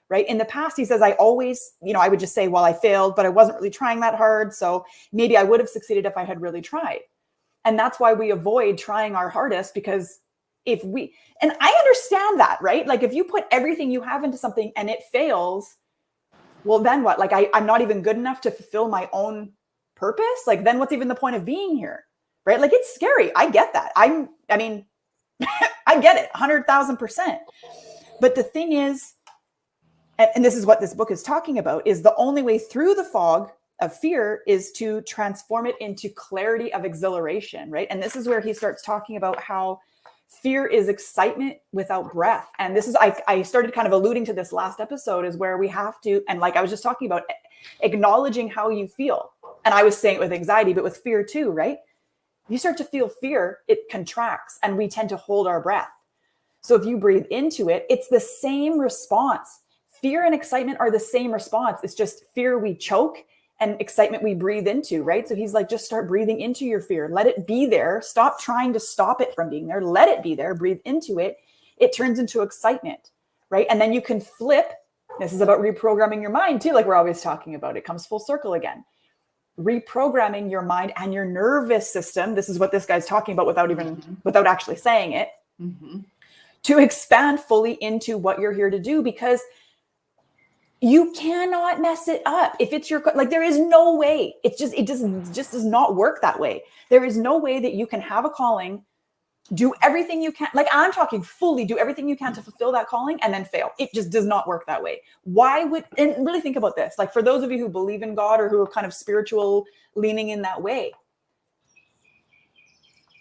Right. In the past, he says, I always, I would just say, well, I failed, but I wasn't really trying that hard. So maybe I would have succeeded if I had really tried. And that's why we avoid trying our hardest, because and I understand that, right? Like, if you put everything you have into something and it fails, well, then what? Like, I'm not even good enough to fulfill my own purpose. Like, then what's even the point of being here? Right? Like, it's scary. I get that. I get it 100,000%. But the thing is, and this is what this book is talking about, is the only way through the fog of fear is to transform it into clarity of exhilaration, right? And this is where he starts talking about how fear is excitement without breath. And this is, I started kind of alluding to this last episode, is where we have to, and like I was just talking about, acknowledging how you feel. And I was saying it with anxiety, but with fear too, right? You start to feel fear, it contracts, and we tend to hold our breath. So if you breathe into it, it's the same response. Fear and excitement are the same response. It's just fear we choke and excitement we breathe into, right? So he's like, just start breathing into your fear. Let it be there. Stop trying to stop it from being there. Let it be there. Breathe into it. It turns into excitement, right? And then you can flip. This is about reprogramming your mind too, like we're always talking about. It comes full circle again. Reprogramming your mind and your nervous system. This is what this guy's talking about without actually saying it, to expand fully into what you're here to do, because you cannot mess it up. If it's your, like, there is no way. It just does not work that way. There is no way that you can have a calling, do everything you can. Like, I'm talking fully do everything you can to fulfill that calling and then fail. It just does not work that way. Why would, and really think about this, like for those of you who believe in God or who are kind of spiritual leaning in that way,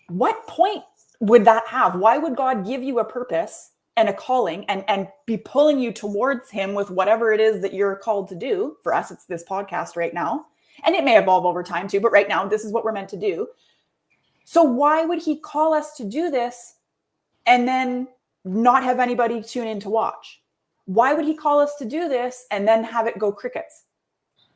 what point would that have? Why would God give you a purpose and a calling and be pulling you towards him with whatever it is that you're called to do? For us, it's this podcast right now. And it may evolve over time too, but right now, this is what we're meant to do. So why would he call us to do this and then not have anybody tune in to watch? Why would he call us to do this and then have it go crickets?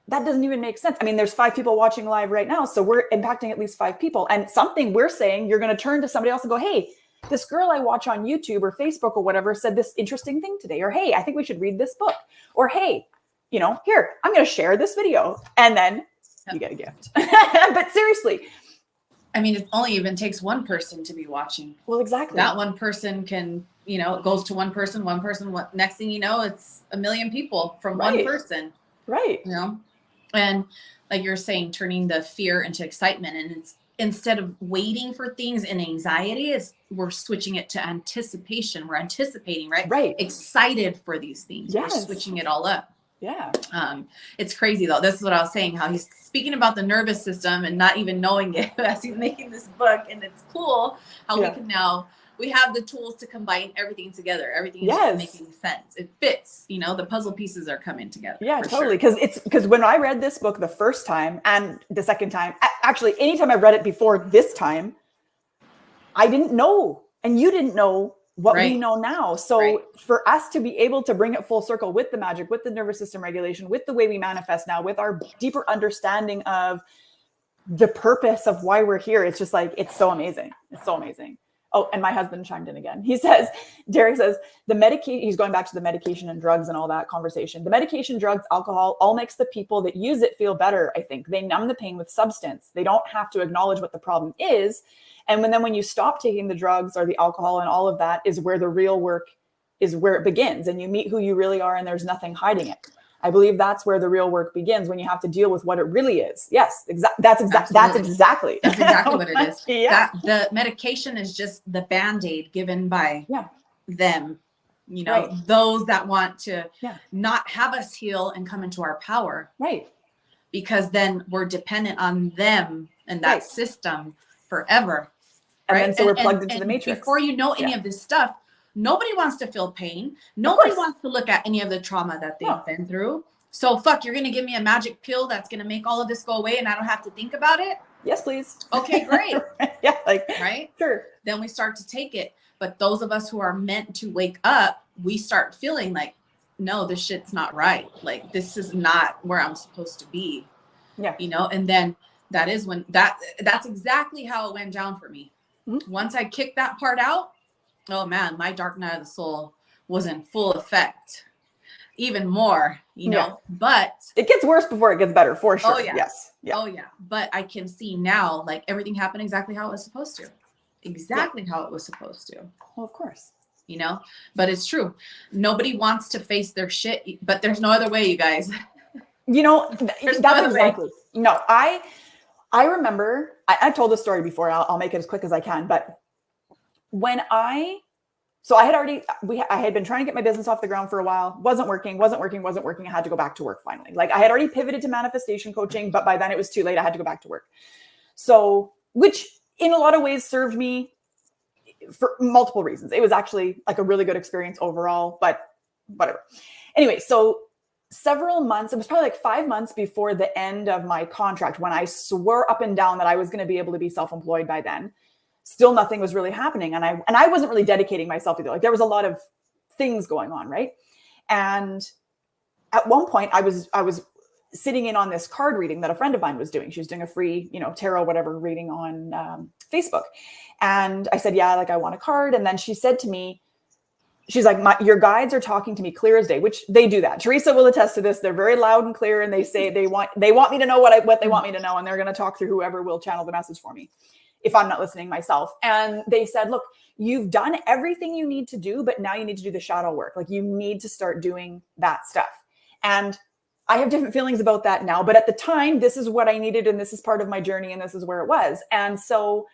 That doesn't even make sense. I mean, there's 5 people watching live right now, so we're impacting at least 5 people. And something we're saying, you're going to turn to somebody else and go, hey, this girl I watch on YouTube or Facebook or whatever said this interesting thing today. Or, hey, I think we should read this book. Or, hey, here, I'm going to share this video. And then you get a gift. But seriously. I mean, it only even takes one person to be watching. Well, exactly. That one person can, it goes to one person, next thing you know, it's a million people from one person. Right. And like you're saying, turning the fear into excitement, and it's instead of waiting for things in anxiety, we're switching it to anticipation. We're anticipating, right? Right. Excited for these things. Yes. We're switching it all up. Yeah. It's crazy though. This is what I was saying, how he's speaking about the nervous system and not even knowing it as he's making this book. And it's cool how we have the tools to combine everything together. Everything is just making sense. It fits, the puzzle pieces are coming together. Yeah, totally. Because when I read this book the first time and the second time, actually, anytime I read it before this time, I didn't know, and you didn't know what we know now. So for us to be able to bring it full circle with the magic, with the nervous system regulation, with the way we manifest now, with our deeper understanding of the purpose of why we're here, it's just like, it's so amazing. It's so amazing. Oh, and my husband chimed in again. He says, Derek says, he's going back to the medication and drugs and all that conversation. The medication, drugs, alcohol, all makes the people that use it feel better, I think. They numb the pain with substance. They don't have to acknowledge what the problem is. And when you stop taking the drugs or the alcohol and all of that is where the real work is, where it begins. And you meet who you really are and there's nothing hiding it. I believe that's where the real work begins, when you have to deal with what it really is. Yes, that's exactly what it is. Yeah. The medication is just the Band-Aid given by them, those that want to not have us heal and come into our power. Right. Because then we're dependent on them and that system forever. And then so we're plugged into the matrix. Before you know any of this stuff, nobody wants to feel pain. Nobody wants to look at any of the trauma that they've been through. So you're going to give me a magic pill that's going to make all of this go away and I don't have to think about it? Yes, please. Okay, great. Right? Sure. Then we start to take it. But those of us who are meant to wake up, we start feeling like, no, this shit's not right. Like, this is not where I'm supposed to be. Yeah. And then that is when that's exactly how it went down for me. Mm-hmm. Once I kicked that part out, oh man, my dark night of the soul was in full effect. Even more, but it gets worse before it gets better, for sure. Oh yeah. Yes. Yeah. Oh yeah. But I can see now, like, everything happened exactly how it was supposed to. How it was supposed to. Well, of course. But it's true. Nobody wants to face their shit, but there's no other way, you guys. That's exactly. No, I remember, I've told this story before. I'll make it as quick as I can. But when I So I had been trying to get my business off the ground for a while. Wasn't working. I had to go back to work finally. Like I had already pivoted to manifestation coaching, but by then it was too late. I had to go back to work. So, which in a lot of ways served me for multiple reasons. It was actually like a really good experience overall, but whatever. Anyway, so several months, it was probably like 5 months before the end of my contract when I swore up and down that I was going to be able to be self-employed by then. Still nothing was really happening. And I wasn't really dedicating myself either. Like there was a lot of things going on. Right. And at one point I was sitting in on this card reading that a friend of mine was doing. She was doing a free, tarot, whatever reading on Facebook. And I said, yeah, like I want a card. And then she said to me, she's like, your guides are talking to me clear as day, which they do that. Teresa will attest to this. They're very loud and clear. And they say they want me to know what they want me to know. And they're going to talk through whoever will channel the message for me if I'm not listening myself. And they said, look, you've done everything you need to do, but now you need to do the shadow work. Like you need to start doing that stuff. And I have different feelings about that now, but at the time, this is what I needed. And this is part of my journey. And this is where it was. And so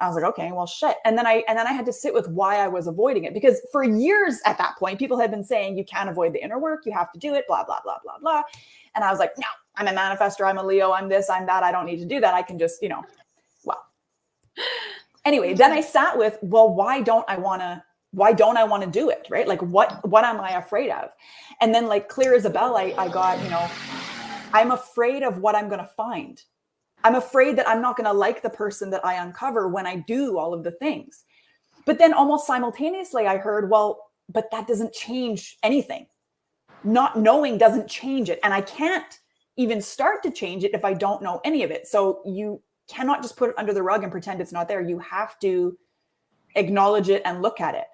I was like, okay, well, shit. And then I had to sit with why I was avoiding it, because for years at that point, people had been saying, you can't avoid the inner work. You have to do it, blah, blah, blah, blah, blah. And I was like, no, I'm a manifestor. I'm a Leo. I'm this, I'm that. I don't need to do that. I can just, well, anyway, then I sat with, well, why don't I want to do it? Right. Like what am I afraid of? And then like clear as a bell, I got, I'm afraid of what I'm going to find. I'm afraid that I'm not going to like the person that I uncover when I do all of the things. But then almost simultaneously, I heard, well, but that doesn't change anything. Not knowing doesn't change it. And I can't even start to change it if I don't know any of it. So you cannot just put it under the rug and pretend it's not there. You have to acknowledge it and look at it.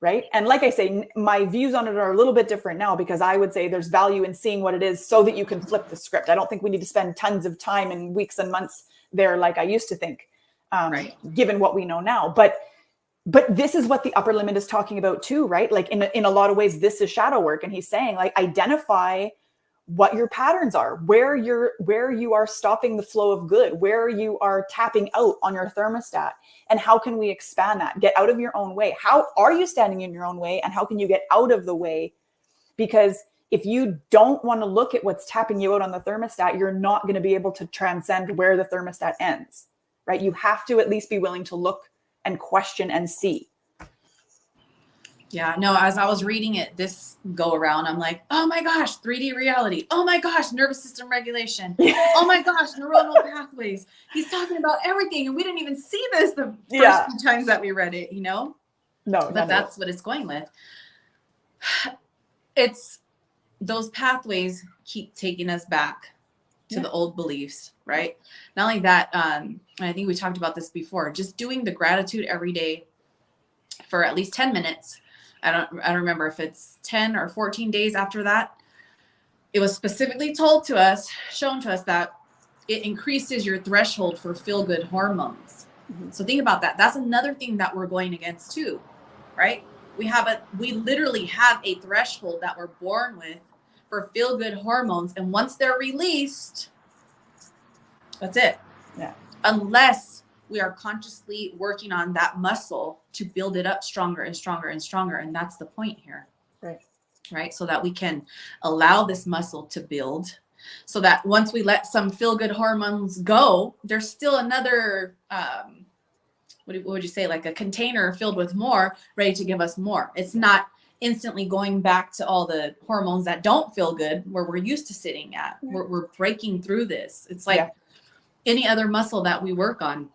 Right. And like I say, my views on it are a little bit different now, because I would say there's value in seeing what it is so that you can flip the script. I don't think we need to spend tons of time and weeks and months there like I used to think, right, given what we know now. But this is what the upper limit is talking about too, right? Like in a lot of ways, this is shadow work. And he's saying like, identify what your patterns are, where you are stopping the flow of good, where you are tapping out on your thermostat, and how can we expand that? Get out of your own way. How are you standing in your own way, and how can you get out of the way? Because if you don't want to look at what's tapping you out on the thermostat, you're not going to be able to transcend where the thermostat ends, right? You have to at least be willing to look and question and see. Yeah, no, as I was reading it this go around, I'm like, oh my gosh, 3D reality. Oh my gosh, nervous system regulation. Oh my gosh, neuronal pathways. He's talking about everything. And we didn't even see this the first few times that we read it, No, but that's what it's going with. It's those pathways keep taking us back to the old beliefs, right? Not only that, and I think we talked about this before, just doing the gratitude every day for at least 10 minutes. I don't remember if it's 10 or 14 days after that. It was specifically shown to us that it increases your threshold for feel-good hormones. Mm-hmm. So think about that. That's another thing that we're going against too, right? We literally have a threshold that we're born with for feel-good hormones. And once they're released, that's it. Yeah. Unless we are consciously working on that muscle to build it up stronger and stronger and stronger. And that's the point here. Right. So that we can allow this muscle to build, so that once we let some feel-good hormones go, there's still another, what would you say, like a container filled with more, ready to give us more. It's not instantly going back to all the hormones that don't feel good where we're used to sitting at. We're breaking through this. It's like any other muscle that we work on.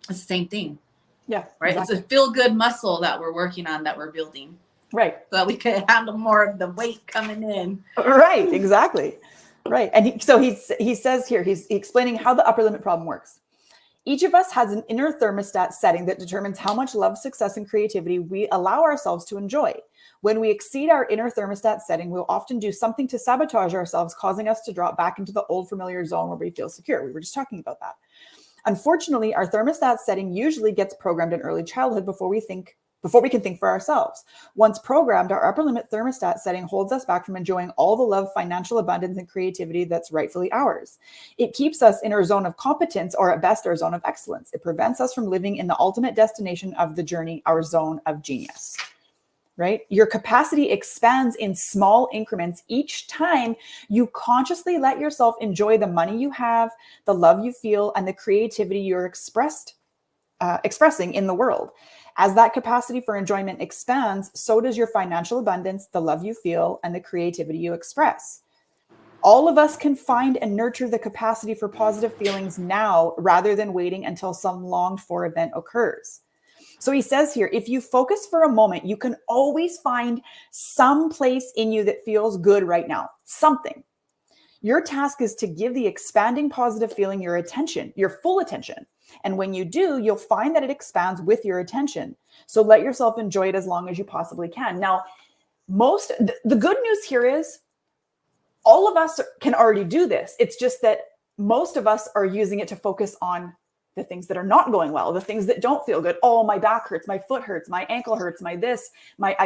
It's the same thing. Yeah. Right. Exactly. It's a feel-good muscle that we're working on, that we're building. Right. So that we can handle more of the weight coming in. Right. Exactly. Right. And he says here, he's explaining how the upper limit problem works. Each of us has an inner thermostat setting that determines how much love, success, and creativity we allow ourselves to enjoy. When we exceed our inner thermostat setting, we'll often do something to sabotage ourselves, causing us to drop back into the old familiar zone where we feel secure. We were just talking about that. Unfortunately, our thermostat setting usually gets programmed in early childhood before we can think for ourselves. Once programmed, our upper limit thermostat setting holds us back from enjoying all the love, financial abundance, and creativity that's rightfully ours. It keeps us in our zone of competence, or at best, our zone of excellence. It prevents us from living in the ultimate destination of the journey, our zone of genius. right? Your capacity expands in small increments each time you consciously let yourself enjoy the money you have, the love you feel, and the creativity you're expressing in the world. As that capacity for enjoyment expands, so does your financial abundance, the love you feel, and the creativity you express. All of us can find and nurture the capacity for positive feelings now rather than waiting until some longed for event occurs. So he says here, if you focus for a moment, you can always find some place in you that feels good right now, something. Your task is to give the expanding positive feeling your attention, your full attention. And when you do, you'll find that it expands with your attention. So let yourself enjoy it as long as you possibly can. Now, the good news here is all of us can already do this. It's just that most of us are using it to focus on the things that are not going well, the things that don't feel good. Oh, my back hurts, my foot hurts, my ankle hurts, I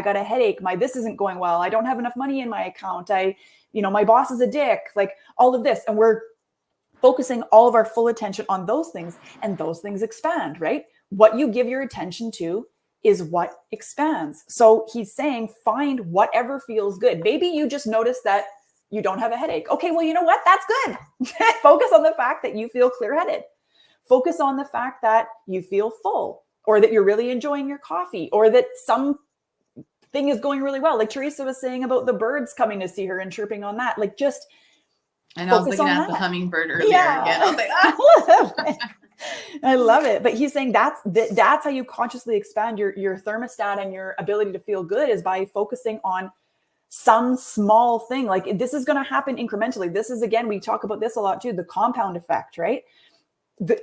got a headache, this isn't going well. I don't have enough money in my account. My boss is a dick, like all of this. And we're focusing all of our full attention on those things, and those things expand, right? What you give your attention to is what expands. So he's saying, find whatever feels good. Maybe you just notice that you don't have a headache. Okay, well, you know what? That's good. Focus on the fact that you feel clear-headed. Focus on the fact that you feel full, or that you're really enjoying your coffee, or that something is going really well. Like Teresa was saying about the birds coming to see her and chirping on that. Like just And I was looking at the hummingbird earlier again. I was like, I love it. But he's saying that's how you consciously expand your thermostat and your ability to feel good, is by focusing on some small thing. Like this is going to happen incrementally. This is, again, we talk about this a lot too, the compound effect, right?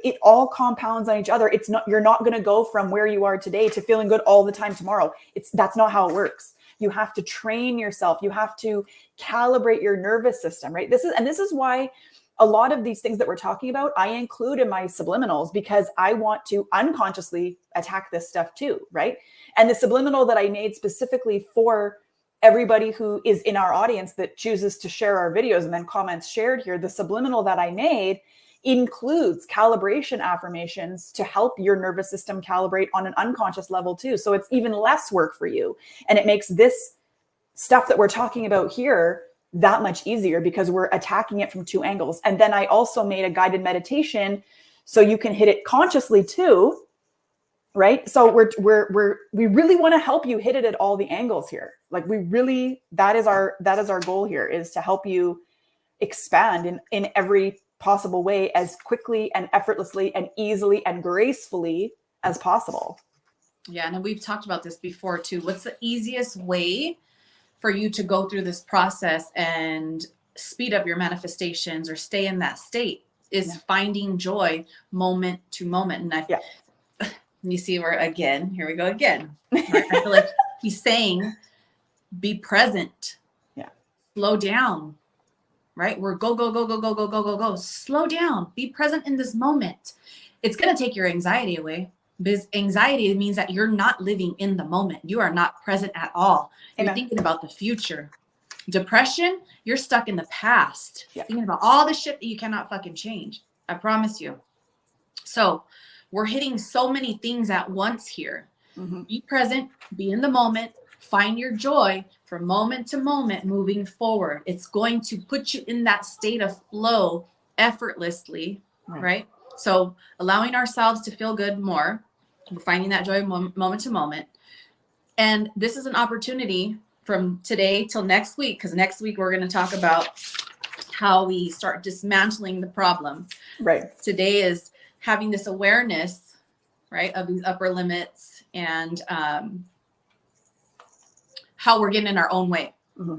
It all compounds on each other. You're not going to go from where you are today to feeling good all the time tomorrow. That's not how it works. You have to train yourself. You have to calibrate your nervous system, right? This is why a lot of these things that we're talking about, I include in my subliminals, because I want to unconsciously attack this stuff too, right? And the subliminal that I made specifically for everybody who is in our audience that chooses to share our videos and then comments shared here, the subliminal that I made includes calibration affirmations to help your nervous system calibrate on an unconscious level too. So it's even less work for you. And it makes this stuff that we're talking about here that much easier, because we're attacking it from two angles. And then I also made a guided meditation so you can hit it consciously too, right? So we really want to help you hit it at all the angles here. Like that is our goal here, is to help you expand in every possible way, as quickly and effortlessly and easily and gracefully as possible. Yeah, and we've talked about this before too. What's the easiest way for you to go through this process and speed up your manifestations or stay in that state? Is finding joy moment to moment. And you see here we go again. Right? I feel like he's saying, be present. Yeah. Slow down. Right? We're go. Slow down. Be present in this moment. It's going to take your anxiety away, because anxiety means that you're not living in the moment. You are not present at all. You're thinking about the future. Depression, you're stuck in the past. Thinking about all the shit that you cannot fucking change. I promise you. So we're hitting so many things at once here. Mm-hmm. Be present, be in the moment, find your joy from moment to moment moving forward. It's going to put you in that state of flow effortlessly, right? So allowing ourselves to feel good more, we're finding that joy moment to moment. And this is an opportunity from today till next week, because next week we're going to talk about how we start dismantling the problem. Right. Today is having this awareness, right, of these upper limits and how we're getting in our own way. Mm-hmm.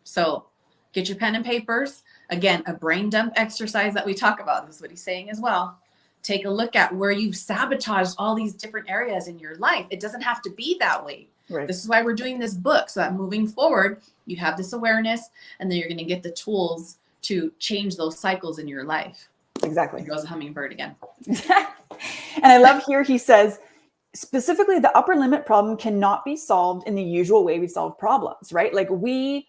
So get your pen and papers. Again, a brain dump exercise that we talk about. This is what he's saying as well. Take a look at where you've sabotaged all these different areas in your life. It doesn't have to be that way. Right. This is why we're doing this book, so that moving forward, you have this awareness, and then you're going to get the tools to change those cycles in your life. Exactly. There goes a hummingbird again. And I love here he says, specifically, the upper limit problem cannot be solved in the usual way we solve problems, right? Like you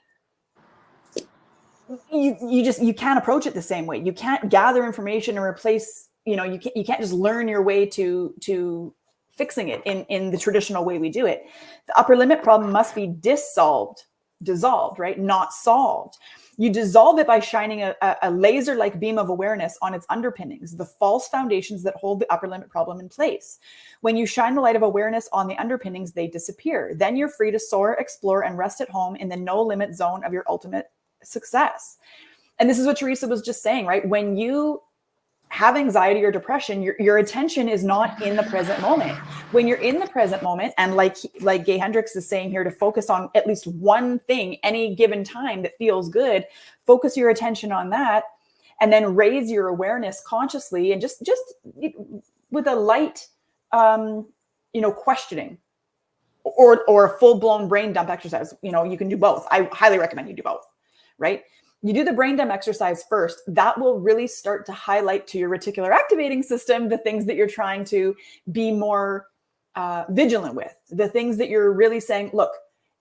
can't approach it the same way. You can't gather information and replace, you can't just learn your way to fixing it in the traditional way we do it. The upper limit problem must be dissolved, right? Not solved. You dissolve it by shining a laser-like beam of awareness on its underpinnings, the false foundations that hold the upper limit problem in place. When you shine the light of awareness on the underpinnings, they disappear. Then you're free to soar, explore, and rest at home in the no-limit zone of your ultimate success. And this is what Teresa was just saying, right? When you have anxiety or depression, your attention is not in the present moment. When you're in the present moment, and like Gay Hendricks is saying here, to focus on at least one thing any given time that feels good, focus your attention on that, and then raise your awareness consciously, and just with a light, questioning, or a full-blown brain dump exercise. You can do both. I highly recommend you do both, right? You do the brain dump exercise first. That will really start to highlight to your reticular activating system the things that you're trying to be more vigilant with, the things that you're really saying, look,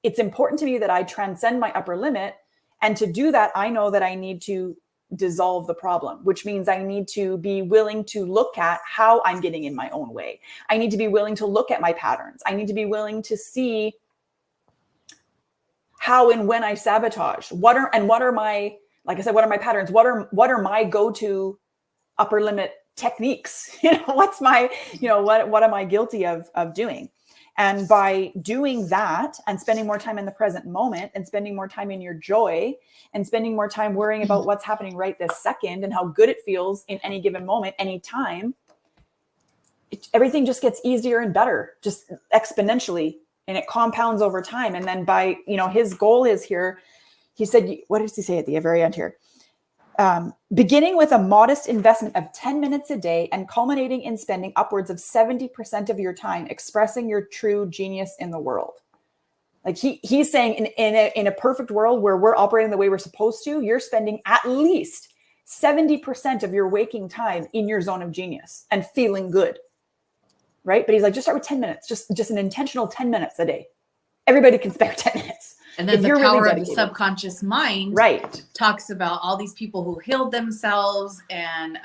it's important to me that I transcend my upper limit. And to do that, I know that I need to dissolve the problem, which means I need to be willing to look at how I'm getting in my own way. I need to be willing to look at my patterns. I need to be willing to see how and when I sabotage. What are my, like I said, what are my patterns? What are my go-to upper limit techniques? What's my, what am I guilty of doing? And by doing that and spending more time in the present moment, and spending more time in your joy, and spending more time worrying about what's happening right this second and how good it feels in any given moment, any time, everything just gets easier and better, just exponentially. And it compounds over time. And then by, his goal is here, he said, what does he say at the very end here? Beginning with a modest investment of 10 minutes a day and culminating in spending upwards of 70% of your time expressing your true genius in the world. Like he's saying in a perfect world where we're operating the way we're supposed to, you're spending at least 70% of your waking time in your zone of genius and feeling good. Right? But he's like, just start with 10 minutes, just an intentional 10 minutes a day. Everybody can spare 10 minutes. And then the power of the subconscious mind talks about all these people who healed themselves. And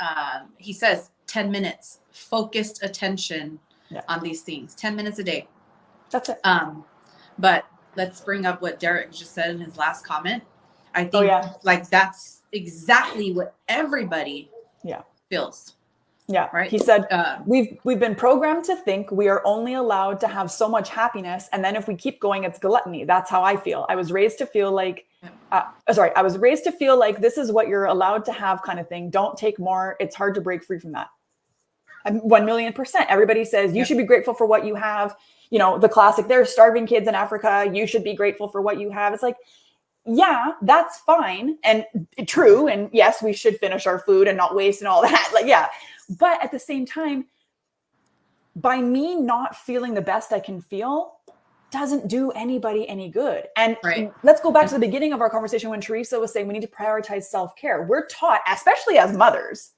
he says 10 minutes, focused attention on these things, 10 minutes a day. That's it. But let's bring up what Derek just said in his last comment. I think like that's exactly what everybody feels. Yeah. Right. He said, we've been programmed to think we are only allowed to have so much happiness. And then if we keep going, it's gluttony. That's how I feel. I was raised to feel like, this is what you're allowed to have, kind of thing. Don't take more. It's hard to break free from that. 1,000,000%. Everybody says you should be grateful for what you have. The classic, there's starving kids in Africa. You should be grateful for what you have. It's like, yeah, that's fine. And true. And yes, we should finish our food and not waste and all that. Like, yeah. But at the same time, by me not feeling the best I can feel doesn't do anybody any good. And let's go back to the beginning of our conversation when Teresa was saying we need to prioritize self-care. We're taught, especially as mothers,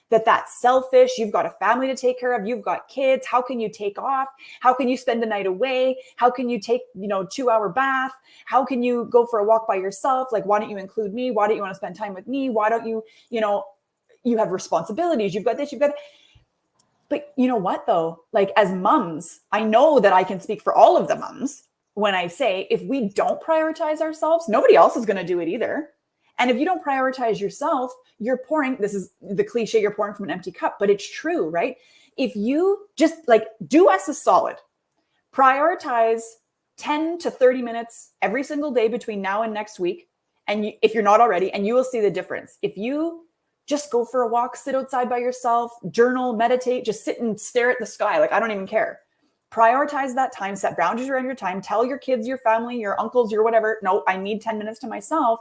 that that's selfish. You've got a family to take care of. You've got kids. How can you take off? How can you spend the night away? How can you take, 2-hour bath? How can you go for a walk by yourself? Like, why don't you include me? Why don't you want to spend time with me? Why don't you, you have responsibilities. You've got this, you've got that. But you know what though? Like as moms, I know that I can speak for all of the moms when I say, if we don't prioritize ourselves, nobody else is going to do it either. And if you don't prioritize yourself, you're pouring, this is the cliche, you're pouring from an empty cup, but it's true, right? If you just do us a solid, prioritize 10 to 30 minutes every single day between now and next week. And if you're not already, and you will see the difference. If you just go for a walk, sit outside by yourself, journal, meditate, just sit and stare at the sky. Like, I don't even care. Prioritize that time, set boundaries around your time, tell your kids, your family, your uncles, your whatever, no, I need 10 minutes to myself.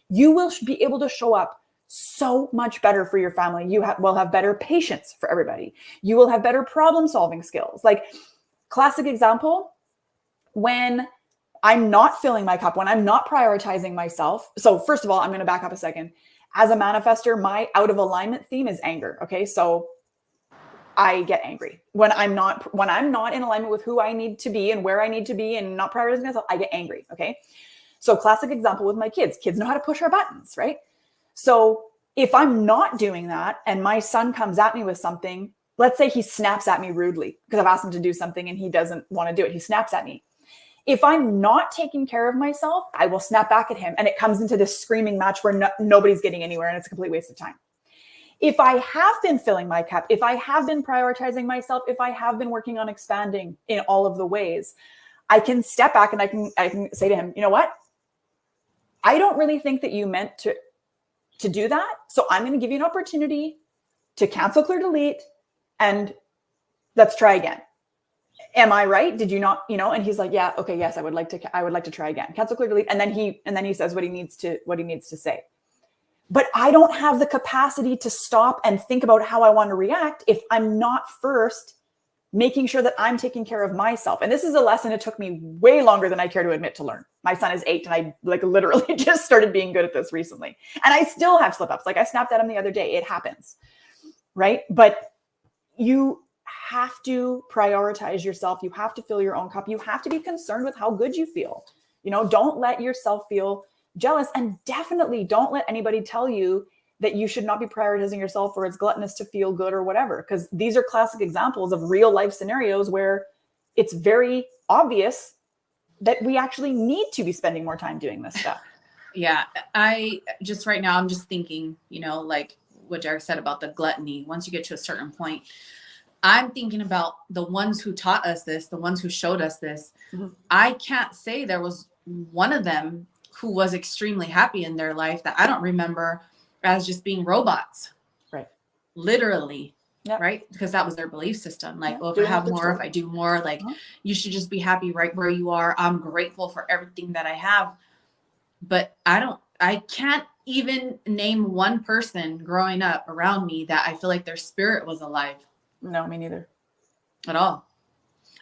You will be able to show up so much better for your family. You will have better patience for everybody. You will have better problem solving skills. Like classic example, when I'm not filling my cup, when I'm not prioritizing myself. So first of all, I'm going to back up a second. As a manifester, my out of alignment theme is anger. Okay. So I get angry when I'm not in alignment with who I need to be and where I need to be and not prioritizing myself. I get angry. Okay. So classic example with my kids know how to push our buttons, right? So if I'm not doing that and my son comes at me with something, let's say he snaps at me rudely because I've asked him to do something and he doesn't want to do it. He snaps at me. If I'm not taking care of myself, I will snap back at him. And it comes into this screaming match where nobody's getting anywhere and it's a complete waste of time. If I have been filling my cup, if I have been prioritizing myself, if I have been working on expanding in all of the ways, I can step back and I can say to him, you know what? I don't really think that you meant to do that. So I'm going to give you an opportunity to cancel, clear, delete, and let's try again. Am I right? Did you not, and he's like, yeah, okay, yes, I would like to try again. Cancel, clear, delete. And then he says what he needs to say. But I don't have the capacity to stop and think about how I want to react if I'm not first making sure that I'm taking care of myself. And this is a lesson it took me way longer than I care to admit to learn. My son is 8 and I literally just started being good at this recently. And I still have slip ups. I snapped at him the other day. It happens, right? But you have to prioritize yourself. You have to fill your own cup. You have to be concerned with how good you feel. Don't let yourself feel jealous, and definitely don't let anybody tell you that you should not be prioritizing yourself or it's gluttonous to feel good or whatever, because these are classic examples of real life scenarios where it's very obvious that we actually need to be spending more time doing this stuff. Yeah. I just right now, I'm just thinking, like what Derek said about the gluttony. Once you get to a certain point, I'm thinking about the ones who taught us this, the ones who showed us this. Mm-hmm. I can't say there was one of them who was extremely happy in their life that I don't remember as just being robots. Right. Literally. Yep. Right. Because that was their belief system. Like, yeah, if I have more, if I do more, like you should just be happy right where you are. I'm grateful for everything that I have. But I can't even name one person growing up around me that I feel like their spirit was alive. No, me neither. At all.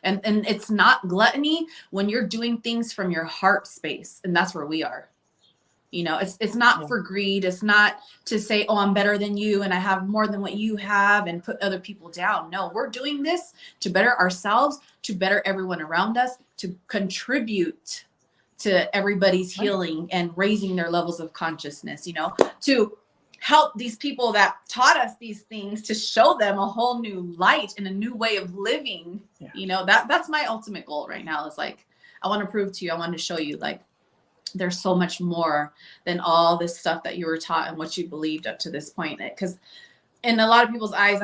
And it's not gluttony when you're doing things from your heart space. And that's where we are. It's not for greed. It's not to say, oh, I'm better than you and I have more than what you have and put other people down. No, we're doing this to better ourselves, to better everyone around us, to contribute to everybody's healing and raising their levels of consciousness, to help these people that taught us these things, to show them a whole new light and a new way of living. Yeah. That's my ultimate goal right now, is like, I want to prove to you, I want to show you, like, there's so much more than all this stuff that you were taught and what you believed up to this point. Because in a lot of people's eyes,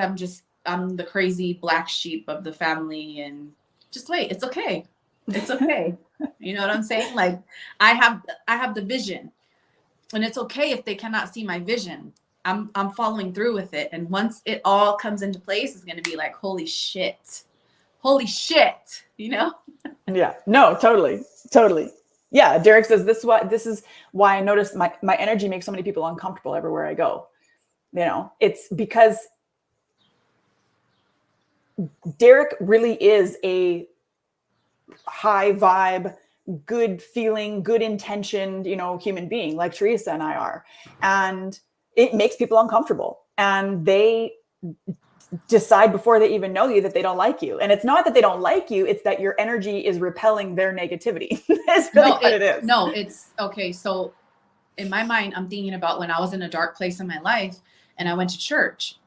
I'm the crazy black sheep of the family, and just wait, it's okay. It's okay. You know what I'm saying? Like, I have the vision. And it's okay if they cannot see my vision. I'm following through with it. And once it all comes into place, it's going to be like, holy shit, Yeah, no, totally. Yeah. Derek says, this is why I noticed my energy makes so many people uncomfortable everywhere I go. It's because Derek really is a high vibe, good feeling, good intentioned, human being like Teresa and I are. And it makes people uncomfortable. And they decide before they even know you that they don't like you. And it's not that they don't like you, it's that your energy is repelling their negativity. That's really what it is. No, it's okay. So in my mind, I'm thinking about when I was in a dark place in my life and I went to church.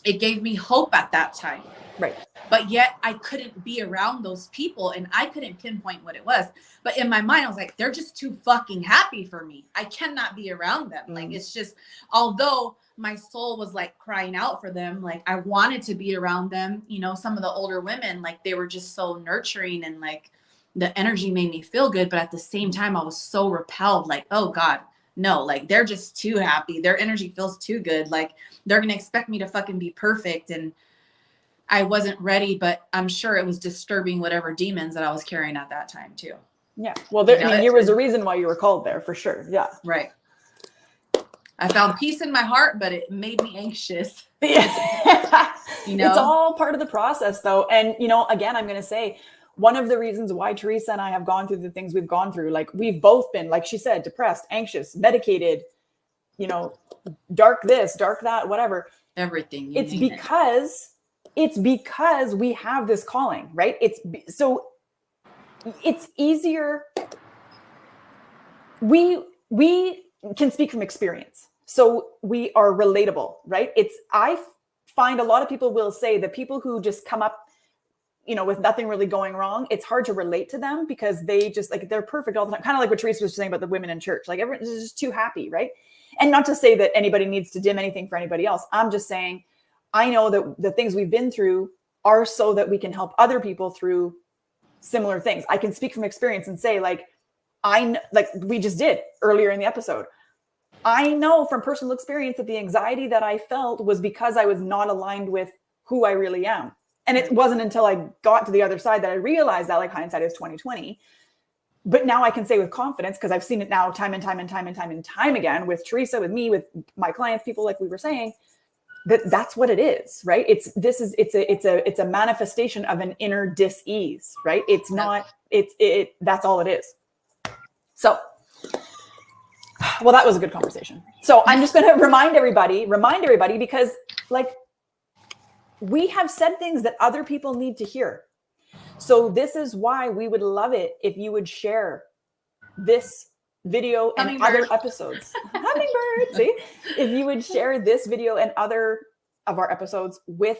It gave me hope at that time. Right. But yet I couldn't be around those people and I couldn't pinpoint what it was. But in my mind, I was like, they're just too fucking happy for me. I cannot be around them. Like, it's just, although my soul was like crying out for them, like I wanted to be around them. Some of the older women, like they were just so nurturing and like the energy made me feel good. But at the same time, I was so repelled, like, oh God, no, like they're just too happy. Their energy feels too good. Like they're going to expect me to fucking be perfect. And I wasn't ready, but I'm sure it was disturbing whatever demons that I was carrying at that time too. Yeah. Well, there was a reason why you were called there for sure. Yeah. Right. I found peace in my heart, but it made me anxious. Yeah. It's all part of the process though. And, again, I'm going to say one of the reasons why Teresa and I have gone through the things we've gone through, like we've both been, like she said, depressed, anxious, medicated, dark this, dark that, whatever. Everything. It's because we have this calling, right? So it's easier. We can speak from experience. So we are relatable, right? I find a lot of people will say the people who just come up, you know, with nothing really going wrong, it's hard to relate to them because they just like, they're perfect all the time. Kind of like what Teresa was saying about the women in church. Like everyone's just too happy, right? And not to say that anybody needs to dim anything for anybody else. I'm just saying, I know that the things we've been through are so that we can help other people through similar things. I can speak from experience and say, like we just did earlier in the episode. I know from personal experience that the anxiety that I felt was because I was not aligned with who I really am. And it wasn't until I got to the other side that I realized that, like, hindsight is 2020. But now I can say with confidence, because I've seen it now time and time again with Teresa, with me, with my clients, people, like we were saying, that's what it is, right? It's a manifestation of an inner dis-ease, right? It's not, that's all it is. So, well, that was a good conversation. So I'm just going to remind everybody, because, like, we have said things that other people need to hear. So this is why we would love it if you would share this video and other episodes. Hummingbird, see? If you would share this video and other of our episodes with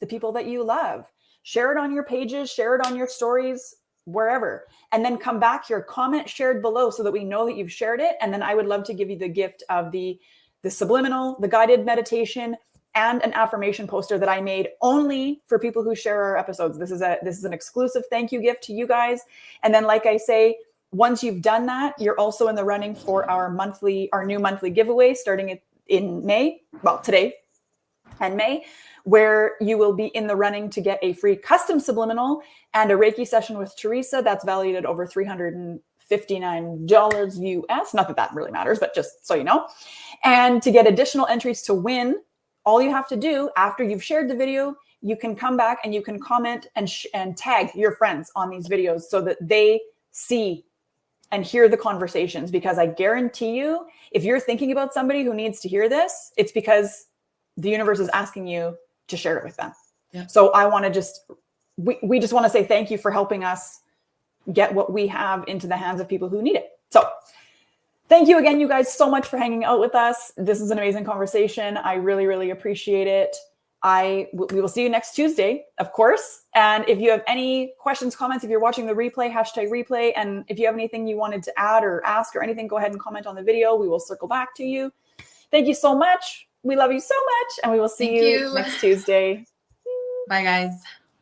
the people that you love. Share it on your pages, share it on your stories, wherever. And then come back here, comment shared below so that we know that you've shared it. And then I would love to give you the gift of the subliminal, the guided meditation, and an affirmation poster that I made only for people who share our episodes. This is an exclusive thank you gift to you guys. And then, like I say, once you've done that, you're also in the running for our new monthly giveaway starting in May. Well, today and May, where you will be in the running to get a free custom subliminal and a Reiki session with Teresa that's valued at over $359 US. Not that that really matters, but just so you know. And to get additional entries to win, all you have to do after you've shared the video, you can come back and you can comment and tag your friends on these videos so that they see and hear the conversations. Because I guarantee you, if you're thinking about somebody who needs to hear this, it's because the universe is asking you to share it with them. Yeah. So I want to we just want to say thank you for helping us get what we have into the hands of people who need it. So thank you again, you guys, so much for hanging out with us. This is an amazing conversation. I really, really appreciate it. We will see you next Tuesday, of course. And if you have any questions, comments, if you're watching the replay, #replay. And if you have anything you wanted to add or ask or anything, go ahead and comment on the video. We will circle back to you. Thank you so much. We love you so much. And we will see you next Tuesday. Bye, guys.